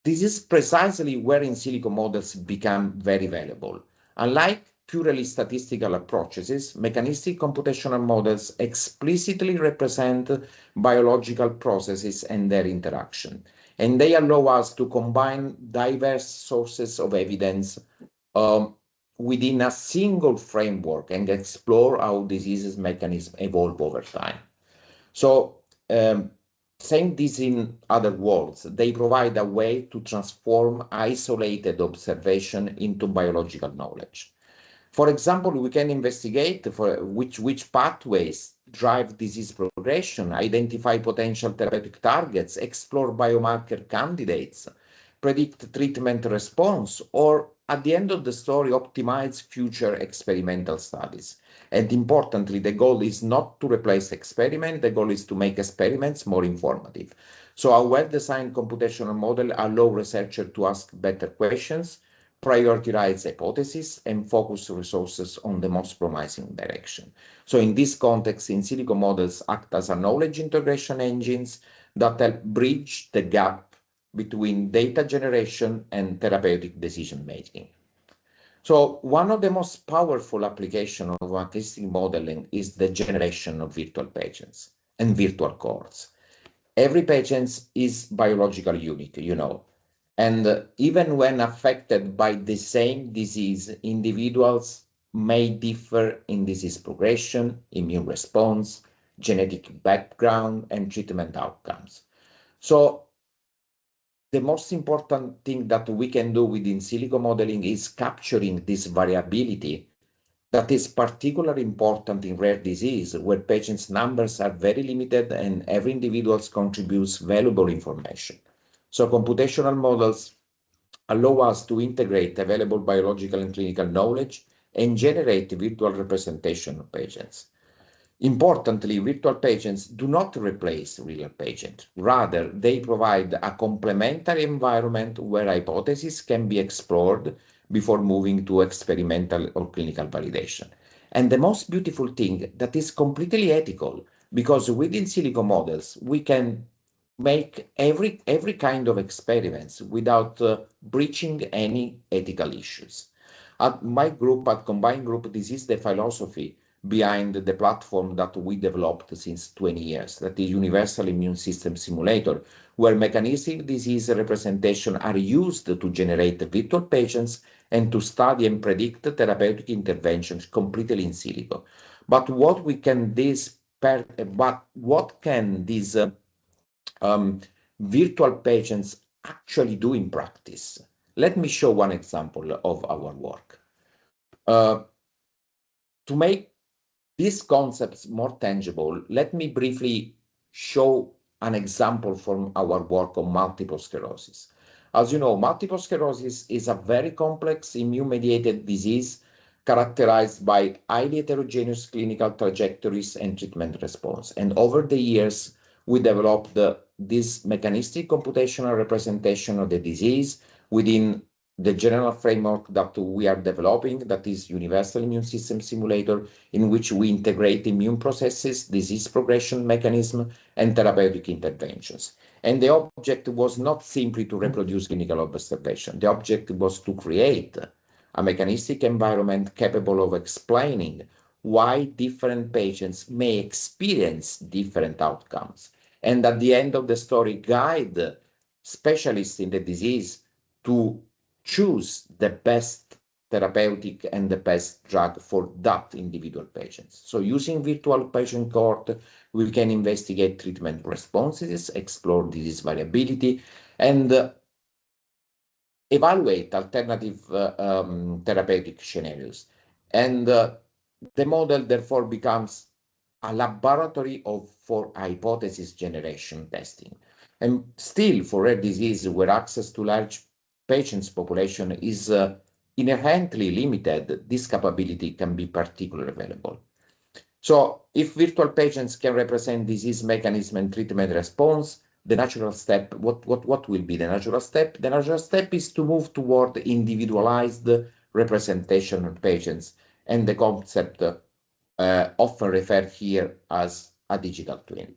Speaker 2: this is precisely where in silico models become very valuable. Unlike purely statistical approaches, mechanistic computational models explicitly represent biological processes and their interaction, and they allow us to combine diverse sources of evidence within a single framework and explore how diseases mechanisms evolve over time. So saying this in other words, they provide a way to transform isolated observation into biological knowledge. For example, we can investigate for which pathways drive disease progression, identify potential therapeutic targets, explore biomarker candidates, predict treatment response, or at the end of the story, optimize future experimental studies. And importantly, the goal is not to replace experiment, the goal is to make experiments more informative. So a well-designed computational model allows researchers to ask better questions, prioritize hypotheses, and focus resources on the most promising direction. So in this context, in silico models act as a knowledge integration engines that help bridge the gap between data generation and therapeutic decision-making. So one of the most powerful applications of mechanistic modeling is the generation of virtual patients and virtual cohorts. Every patient is biologically unique, you know, and even when affected by the same disease, individuals may differ in disease progression, immune response, genetic background, and treatment outcomes. So the most important thing that we can do within silico modeling is capturing this variability that is particularly important in rare disease, where patients' numbers are very limited and every individual contributes valuable information. So computational models allow us to integrate available biological and clinical knowledge and generate virtual representation of patients. Importantly, virtual patients do not replace real patients. Rather, they provide a complementary environment where hypotheses can be explored before moving to experimental or clinical validation. And the most beautiful thing, that is completely ethical, because within silico models, we can make every kind of experiments without breaching any ethical issues. At my group, at Combined Group, this is the philosophy behind the platform that we developed since 20 years, that is Universal Immune System Simulator, where mechanistic disease representation are used to generate virtual patients and to study and predict therapeutic interventions completely in silico. But what can these virtual patients actually do in practice? Let me show one example of our work. To make these concepts more tangible, let me briefly show an example from our work on multiple sclerosis. As you know, multiple sclerosis is a very complex immune-mediated disease characterized by highly heterogeneous clinical trajectories and treatment response. And over the years, we developed this mechanistic computational representation of the disease within the general framework that we are developing, that is Universal Immune System Simulator, in which we integrate immune processes, disease progression mechanism, and therapeutic interventions. And the object was not simply to reproduce clinical observation. The object was to create a mechanistic environment capable of explaining why different patients may experience different outcomes. And at the end of the story, guide specialists in the disease to choose the best therapeutic and the best drug for that individual patient. So using virtual patient cohort, we can investigate treatment responses, explore disease variability, and evaluate alternative therapeutic scenarios. And the model therefore becomes a laboratory for hypothesis generation testing. And still, for rare disease where access to large patients population is inherently limited, this capability can be particularly valuable. So if virtual patients can represent disease mechanism and treatment response, the natural step, what will be the natural step? The natural step is to move toward individualized representation of patients, and the concept often referred here as a digital twin.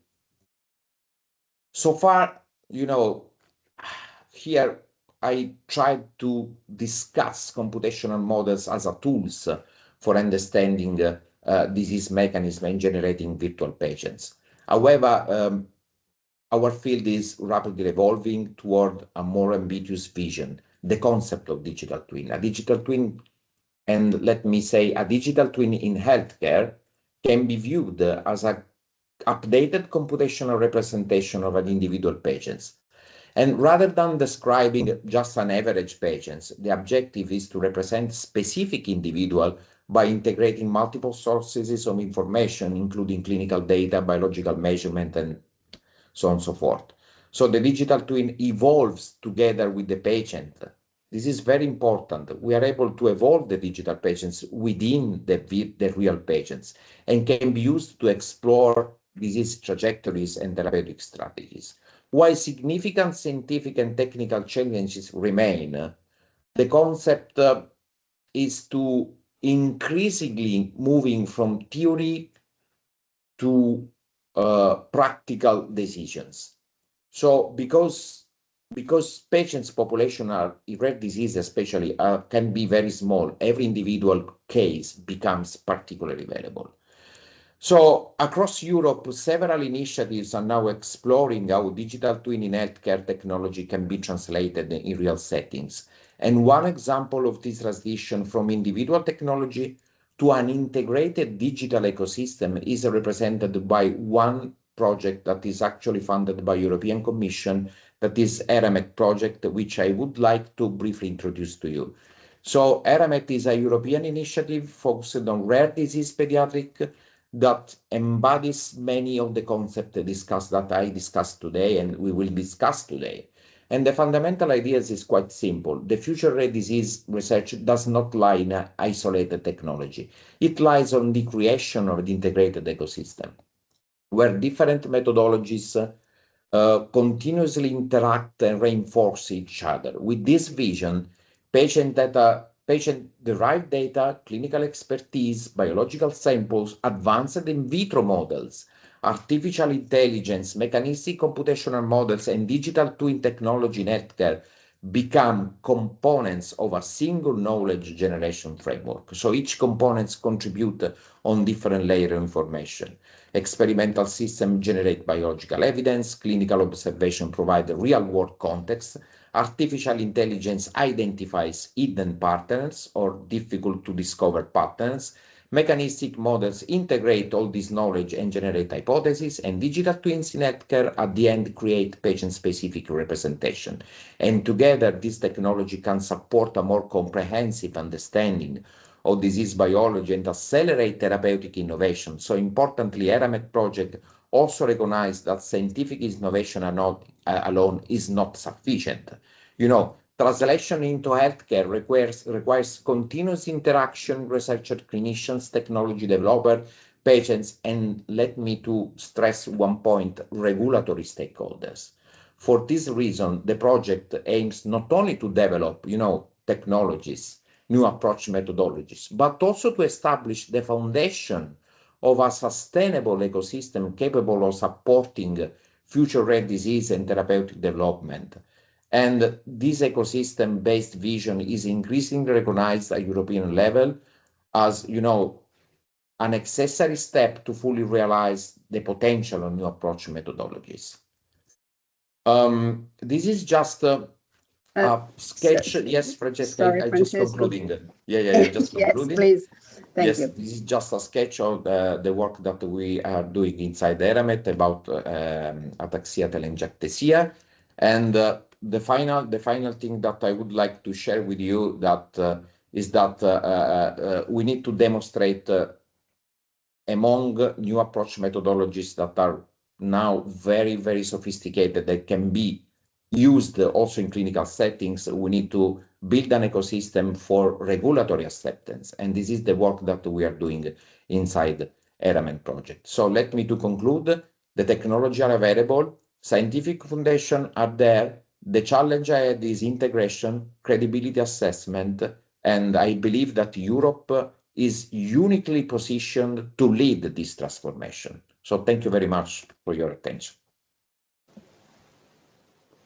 Speaker 2: So far, here I tried to discuss computational models as a tools for understanding disease mechanism and generating virtual patients. However, our field is rapidly evolving toward a more ambiguous vision, the concept of digital twin. A digital twin, and let me say a digital twin in healthcare, can be viewed as an updated computational representation of an individual patient. And rather than describing just an average patient, the objective is to represent specific individual by integrating multiple sources of information, including clinical data, biological measurement, and so on and so forth. So the digital twin evolves together with the patient. This is very important. We are able to evolve the digital patients within the real patients and can be used to explore disease trajectories and therapeutic strategies. While significant scientific and technical challenges remain, the concept is to increasingly moving from theory to practical decisions. So because patients' population are rare disease especially can be very small, every individual case becomes particularly valuable. So across Europe, several initiatives are now exploring how digital twin in healthcare technology can be translated in real settings. And one example of this transition from individual technology to an integrated digital ecosystem is represented by one project that is actually funded by European Commission, that is 𝗥𝗏𝗡 project, which I would like to briefly introduce to you. So 𝗥𝗏𝗡 is a European initiative focused on rare disease pediatric that embodies many of the concepts that I discussed today and we will discuss today. And the fundamental ideas is quite simple. The future rare disease research does not lie in an isolated technology. It lies on the creation of the integrated ecosystem, where different methodologies continuously interact and reinforce each other. With this vision, patient-derived data, clinical expertise, biological samples, advanced in vitro models, artificial intelligence, mechanistic computational models, and digital twin technology in healthcare become components of a single knowledge generation framework. So each components contribute on different layers of information. Experimental systems generate biological evidence, clinical observation provide a real-world context, artificial intelligence identifies hidden patterns or difficult to discover patterns, mechanistic models integrate all this knowledge and generate hypotheses, and digital twins in healthcare at the end create patient-specific representation. And together, this technology can support a more comprehensive understanding of disease biology and accelerate therapeutic innovation. So importantly, 𝗥𝗏𝗡 project also recognized that scientific innovation alone is not sufficient. Translation into healthcare requires continuous interaction, researcher, clinicians, technology developer, patients, and let me to stress one point, regulatory stakeholders. For this reason, the project aims not only to develop, technologies, new approach methodologies, but also to establish the foundation of a sustainable ecosystem capable of supporting future rare disease and therapeutic development. And this ecosystem-based vision is increasingly recognized at European level as, an necessary step to fully realize the potential of new approach methodologies. This is just a sketch. Yes, Francesca,
Speaker 1: Sorry,
Speaker 2: I'm
Speaker 1: Francesco.
Speaker 2: just concluding. Yeah, just concluding.
Speaker 1: Yes, please. Thank you.
Speaker 2: This is just a sketch of the work that we are doing inside ERAMET about ataxia-telangiectasia. And the final thing that I would like to share with you that is that we need to demonstrate among new approach methodologies that are now very, very sophisticated, that can be used also in clinical settings, we need to build an ecosystem for regulatory acceptance. And this is the work that we are doing inside ERAMET project. So let me to conclude, the technology are available, scientific foundation are there. The challenge ahead is integration, credibility assessment, and I believe that Europe is uniquely positioned to lead this transformation. So thank you very much for your attention.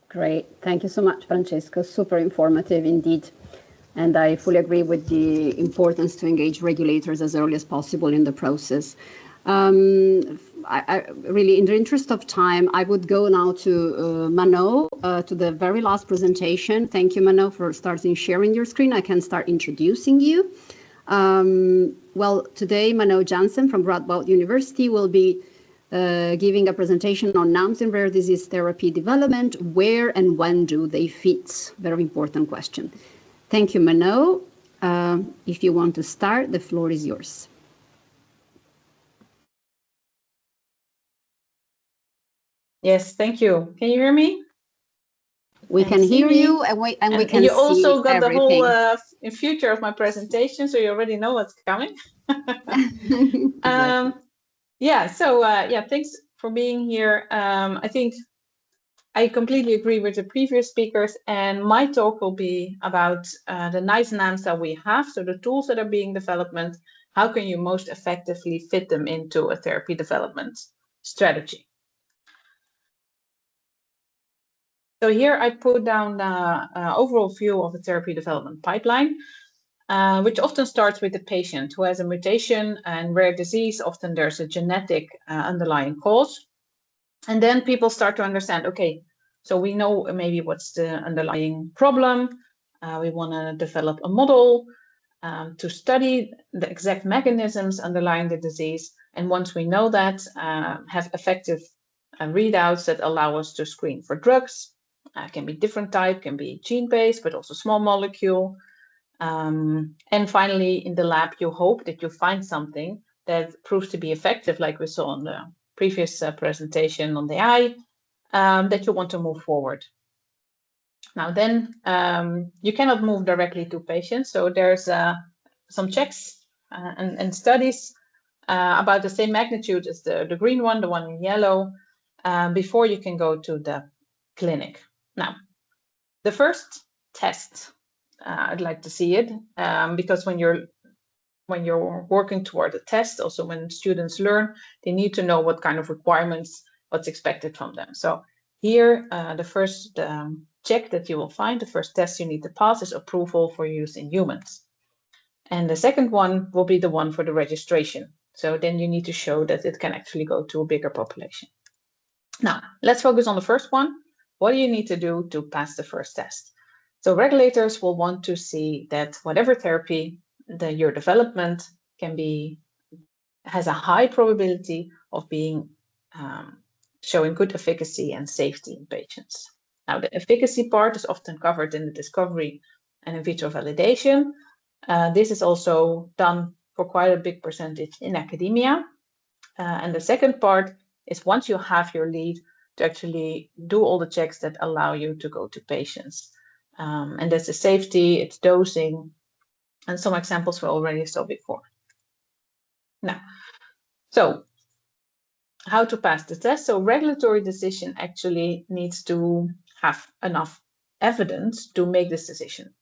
Speaker 1: Great. Thank you so much, Francesco. Super informative indeed. And I fully agree with the importance to engage regulators as early as possible in the process. I really, in the interest of time, I would go now to Manoe, to the very last presentation. Thank you, Manoe, for starting sharing your screen. I can start introducing you. Well, today, Manoe Janssen from Radboud University will be giving a presentation on NAMs in rare disease therapy development. Where and when do they fit? Very important question. Thank you, Manoe. If you want to start, the floor is yours.
Speaker 5: Yes, thank you. Can you hear me?
Speaker 1: We can hear you, and we can see
Speaker 5: you also got
Speaker 1: everything.
Speaker 5: the whole future of my presentation, so you already know what's coming. Yeah, thanks for being here. I think I completely agree with the previous speakers, and my talk will be about the nice NAMs that we have, so the tools that are being developed, how can you most effectively fit them into a therapy development strategy. So here I put down the overall view of a therapy development pipeline, which often starts with the patient who has a mutation and rare disease. Often there's a genetic underlying cause. And then people start to understand, okay, so we know maybe what's the underlying problem. We want to develop a model to study the exact mechanisms underlying the disease. And once we know that, have effective readouts that allow us to screen for drugs. Can be different type, can be gene-based, but also small molecule. And finally, in the lab, you hope that you find something that proves to be effective, like we saw on the previous presentation on the eye, that you want to move forward. Now then, you cannot move directly to patients. So there's some checks and studies about the same magnitude as the green one, the one in yellow, before you can go to the clinic. Now, the first test, I'd like to see it, because when you're working toward a test, also when students learn, they need to know what kind of requirements, what's expected from them. So here, the first check that you will find, the first test you need to pass is approval for use in humans. And the second one will be the one for the registration. So then you need to show that it can actually go to a bigger population. Now, let's focus on the first one. What do you need to do to pass the first test? So regulators will want to see that whatever therapy your development has a high probability of being showing good efficacy and safety in patients. Now, the efficacy part is often covered in the discovery and in vitro validation. This is also done for quite a big percentage in academia. And the second part is once you have your lead, to actually do all the checks that allow you to go to patients. And that's the safety, it's dosing, and some examples we already saw before. Now, so how to pass the test? So regulatory decision actually needs to have enough evidence to make this decision.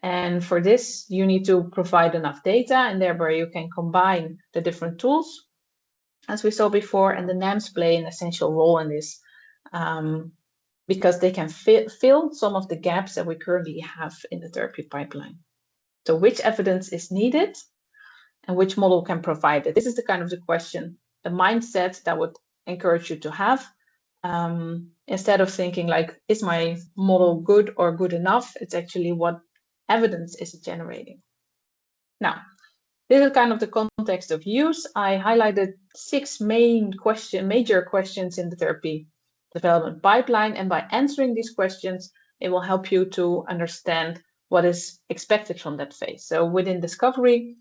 Speaker 5: And for this, you need to provide enough data, and thereby you can combine the different tools, as we saw before, and the NAMs play an essential role in this. Because they can fill some of the gaps that we currently have in the therapy pipeline. So which evidence is needed and which model can provide it? This is the kind of the question, the mindset that would encourage you to have. Instead of thinking like, is my model good or good enough? It's actually what evidence is it generating? Now, this is kind of the context of use. I highlighted 6 major questions in the therapy development pipeline, and by answering these questions, it will help you to understand what is expected from that phase. So within discovery,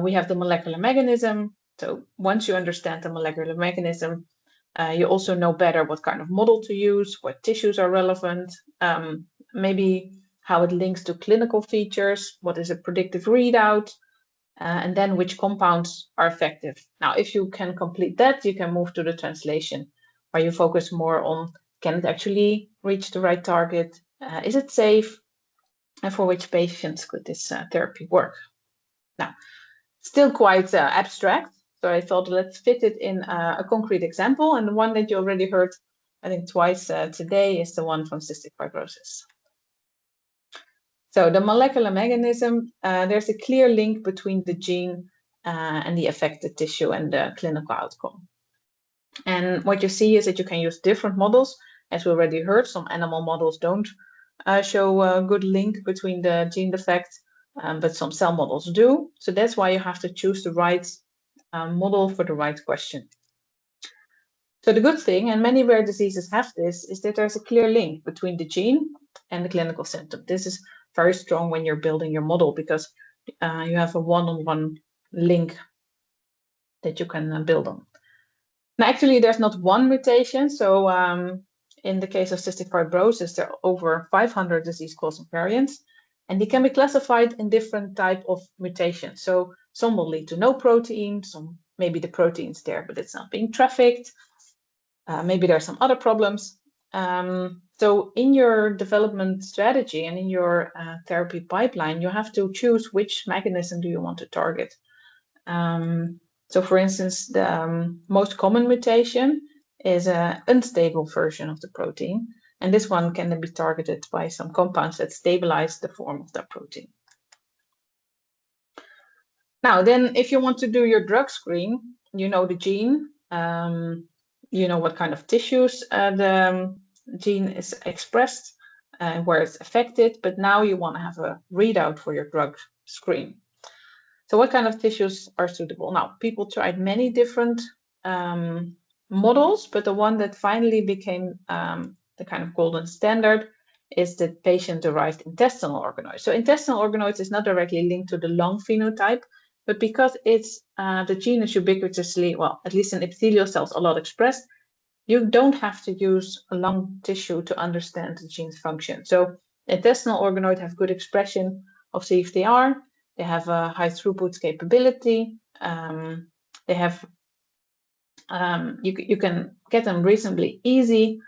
Speaker 5: we have the molecular mechanism. So once you understand the molecular mechanism, you also know better what kind of model to use, what tissues are relevant, maybe how it links to clinical features, what is a predictive readout, and then which compounds are effective. Now, if you can complete that, you can move to the translation, where you focus more on, can it actually reach the right target? Is it safe? And for which patients could this therapy work? Now, still quite abstract. So I thought, let's fit it in a concrete example. And the one that you already heard, I think twice today, is the one from cystic fibrosis. So the molecular mechanism, there's a clear link between the gene and the affected tissue and the clinical outcome. And what you see is that you can use different models. As we already heard, some animal models don't show a good link between the gene defect, but some cell models do. So that's why you have to choose the right model for the right question. So the good thing, and many rare diseases have this, is that there's a clear link between the gene and the clinical symptom. This is very strong when you're building your model, because you have a one-on-one link that you can build on. Now, actually, there's not one mutation. So in the case of cystic fibrosis, there are over 500 disease-causing variants, and they can be classified in different type of mutations. So some will lead to no protein, some maybe the protein's there, but it's not being trafficked. Maybe there are some other problems. So in your development strategy and in your therapy pipeline, you have to choose which mechanism do you want to target. So for instance, the most common mutation is an unstable version of the protein. And this one can then be targeted by some compounds that stabilize the form of that protein. Now, then if you want to do your drug screen, you know the gene, you know what kind of tissues the gene is expressed, where it's affected, but now you want to have a readout for your drug screen. So what kind of tissues are suitable? Now, people tried many different models, but the one that finally became the kind of golden standard is the patient-derived intestinal organoids. So intestinal organoids is not directly linked to the lung phenotype, but because it's the gene is ubiquitously, well, at least in epithelial cells, a lot expressed, you don't have to use a lung tissue to understand the gene's function. So intestinal organoids have good expression of CFTR. They have a high throughput capability. They have you can get them reasonably easy,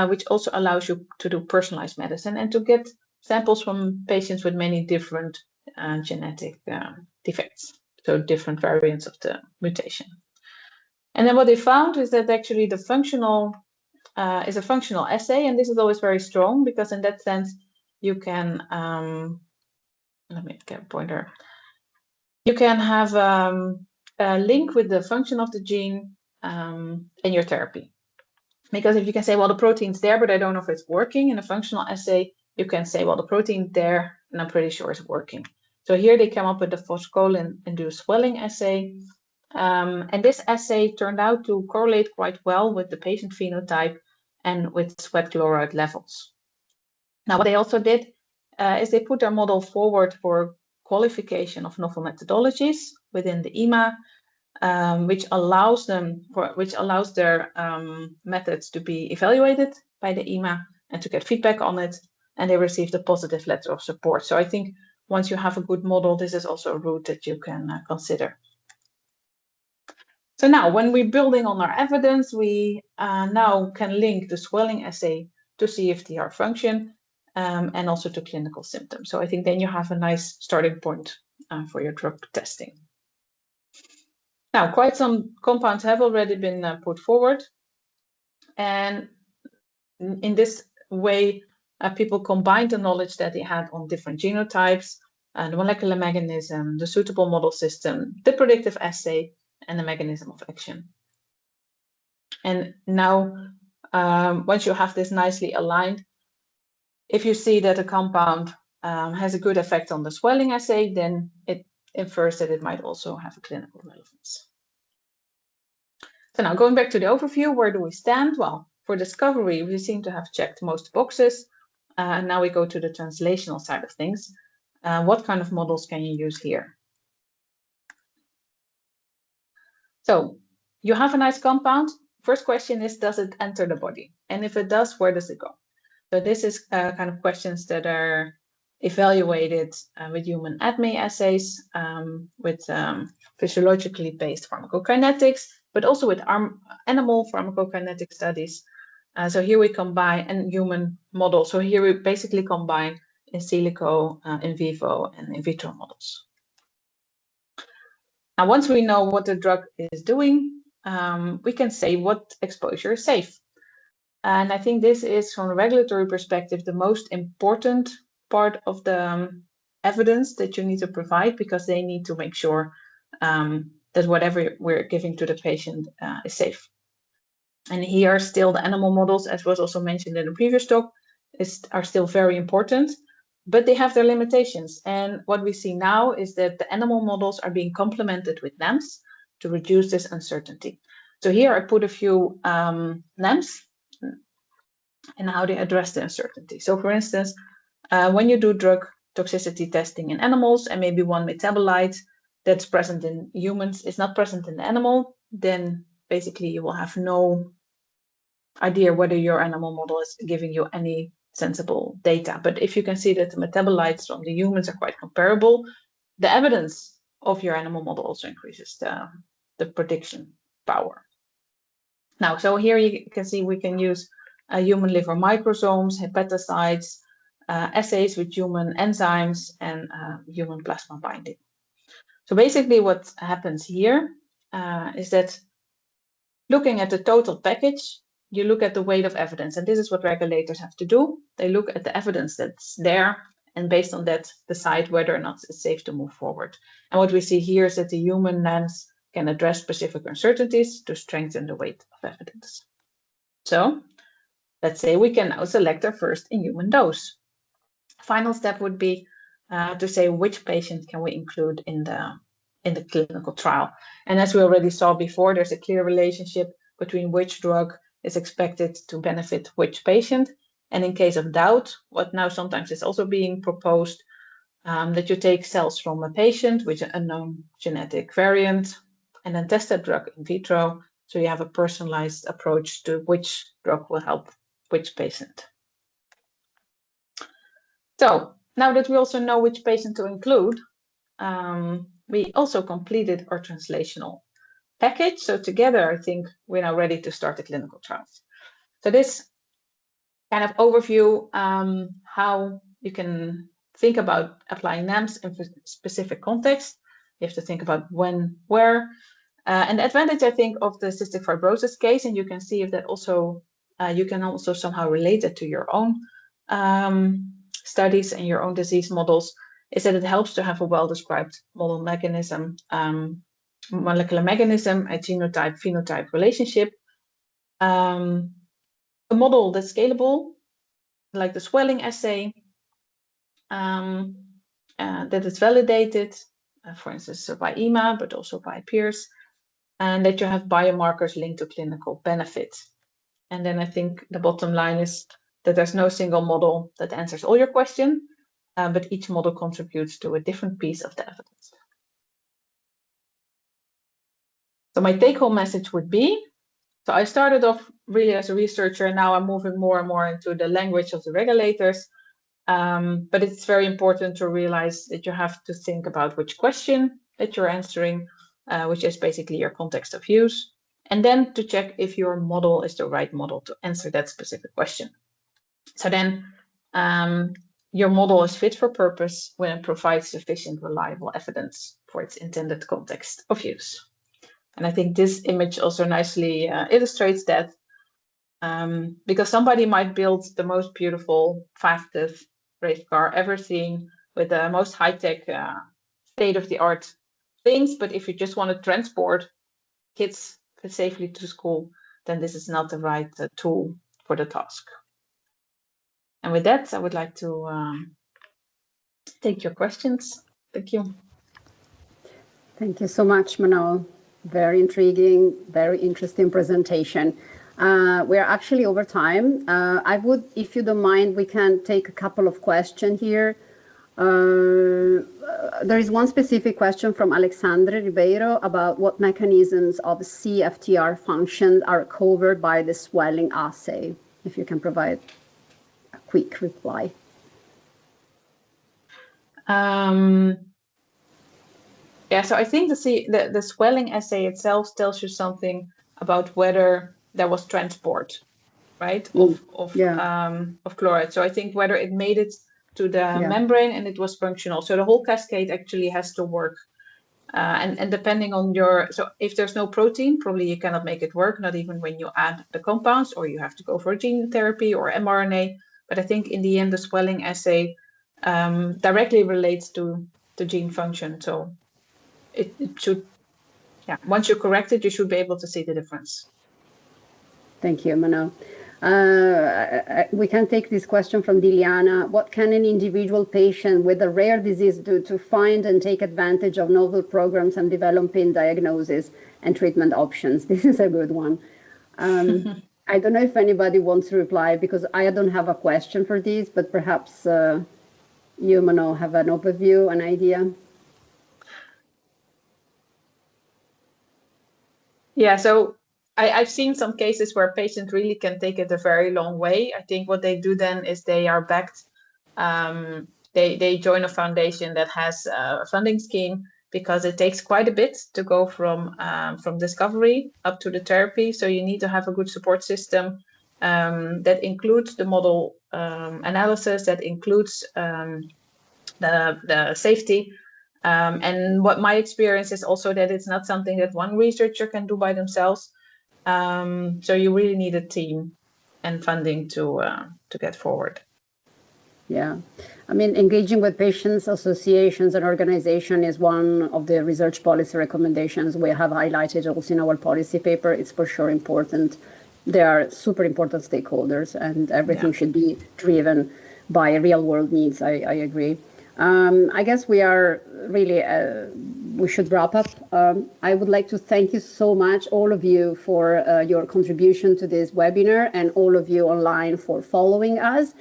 Speaker 5: which also allows you to do personalized medicine and to get samples from patients with many different genetic defects, so different variants of the mutation. And then what they found is that actually the functional is a functional assay, and this is always very strong because in that sense you can let me get a pointer. You can have a link with the function of the gene in your therapy. Because if you can say, well, the protein's there, but I don't know if it's working in a functional assay, you can say, well, the protein's there, and I'm pretty sure it's working. So here they came up with the phospholipid-induced swelling assay. And this assay turned out to correlate quite well with the patient phenotype and with sweat chloride levels. Now, what they also did is they put their model forward for qualification of novel methodologies within the EMA, which allows their methods to be evaluated by the EMA and to get feedback on it, and they received a positive letter of support. So I think once you have a good model, this is also a route that you can consider. So now, when we're building on our evidence, we now can link the swelling assay to CFTR function and also to clinical symptoms. So I think then you have a nice starting point for your drug testing. Now, quite some compounds have already been put forward. And in this way, people combined the knowledge that they had on different genotypes, the molecular mechanism, the suitable model system, the predictive assay, and the mechanism of action. And now, once you have this nicely aligned, if you see that a compound has a good effect on the swelling assay, then it infers that it might also have a clinical relevance. So now going back to the overview, where do we stand? Well, for discovery, we seem to have checked most boxes. And now we go to the translational side of things. What kind of models can you use here? So you have a nice compound. First question is, does it enter the body? And if it does, where does it go? So this is kind of questions that are evaluated with human ADME assays, with physiologically based pharmacokinetics, but also with animal pharmacokinetic studies. So here we combine and human models. So here we basically combine in silico, in vivo, and in vitro models. Now, once we know what the drug is doing, we can say what exposure is safe. And I think this is, from a regulatory perspective, the most important part of the evidence that you need to provide, because they need to make sure that whatever we're giving to the patient is safe. And here still the animal models, as was also mentioned in the previous talk, are still very important, but they have their limitations. And what we see now is that the animal models are being complemented with NAMs to reduce this uncertainty. So here I put a few NAMs and how they address the uncertainty. So for instance, when you do drug toxicity testing in animals and maybe one metabolite that's present in humans is not present in the animal, then basically you will have no idea whether your animal model is giving you any sensible data. But if you can see that the metabolites from the humans are quite comparable, the evidence of your animal model also increases the prediction power. Now, so here you can see we can use human liver microsomes, hepatocytes, assays with human enzymes, and human plasma binding. So basically what happens here is that looking at the total package, you look at the weight of evidence, and this is what regulators have to do. They look at the evidence that's there, and based on that, decide whether or not it's safe to move forward. And what we see here is that the human NAMs can address specific uncertainties to strengthen the weight of evidence. So let's say we can now select our first in-human dose. Final step would be to say which patient can we include in the clinical trial. And as we already saw before, there's a clear relationship between which drug is expected to benefit which patient. And in case of doubt, what now sometimes is also being proposed, that you take cells from a patient with an unknown genetic variant and then test that drug in vitro. So you have a personalized approach to which drug will help which patient. So now that we also know which patient to include, we also completed our translational package. So together, I think we're now ready to start the clinical trials. So this kind of overview, how you can think about applying NAMs in specific context. You have to think about when, where, and the advantage, I think, of the cystic fibrosis case, and you can see if that also, you can also somehow relate it to your own studies and your own disease models, is that it helps to have a well-described model mechanism, molecular mechanism, a genotype-phenotype relationship, a model that's scalable, like the swelling assay, that is validated, for instance, by EMA, but also by peers, and that you have biomarkers linked to clinical benefit. And then I think the bottom line is that there's no single model that answers all your questions, but each model contributes to a different piece of the evidence. So my take-home message would be, so I started off really as a researcher, and now I'm moving more and more into the language of the regulators. But it's very important to realize that you have to think about which question that you're answering, which is basically your context of use, and then to check if your model is the right model to answer that specific question. So then your model is fit for purpose when it provides sufficient reliable evidence for its intended context of use. And I think this image also nicely illustrates that, because somebody might build the most beautiful, fastest race car ever seen with the most high-tech, state-of-the-art things, but if you just want to transport kids safely to school, then this is not the right tool for the task. And with that, I would like to take your questions. Thank you.
Speaker 1: Thank you so much, Manoe. Very intriguing, very interesting presentation. We are actually over time. I would, if you don't mind, we can take a couple of questions here. There is one specific question from Alexandre Ribeiro about what mechanisms of CFTR function are covered by the swelling assay. If you can provide a quick reply.
Speaker 5: Yeah, so I think the swelling assay itself tells you something about whether there was transport, right, of chloride. So I think whether it made it to the membrane and it was functional. So the whole cascade actually has to work. And depending on so if there's no protein, probably you cannot make it work, not even when you add the compounds, or you have to go for gene therapy or mRNA. But I think in the end, the swelling assay directly relates to gene function. So it should, once you correct it, you should be able to see the difference.
Speaker 1: Thank you, Manoe. We can take this question from Diliana. What can an individual patient with a rare disease do to find and take advantage of novel programs and developing diagnosis and treatment options? This is a good one. I don't know if anybody wants to reply, because I don't have a question for this, but perhaps you, Manoe, have an overview, an idea?
Speaker 5: Yeah, so I've seen some cases where patients really can take it a very long way. I think what they do then is they are backed. They join a foundation that has a funding scheme, because it takes quite a bit to go from discovery up to the therapy. So you need to have a good support system that includes the model analysis, that includes the safety. And what my experience is also that it's not something that one researcher can do by themselves. So you really need a team and funding to get forward.
Speaker 1: Yeah, I mean, engaging with patients, associations, and organizations is one of the research policy recommendations we have highlighted also in our policy paper. It's for sure important. They are super important stakeholders, and everything should be driven by real world needs. I agree. I guess we are really, we should wrap up. I would like to thank you so much, all of you, for your contribution to this webinar, and all of you online for following us.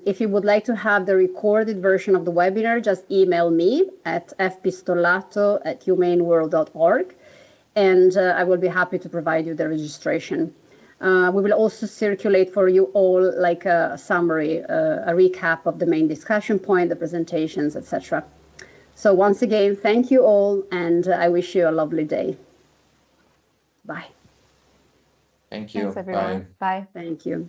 Speaker 1: If you would like to have the recorded version of the webinar, just email me at fpistollato@humaneworld.org, and I will be happy to provide you the registration. We will also circulate for you all like a summary, a recap of the main discussion point, the presentations, etc. So once again, thank you all, and I wish you a lovely day. Bye.
Speaker 2: Thank you.
Speaker 3: Thanks, everyone. Bye.
Speaker 1: Thank you.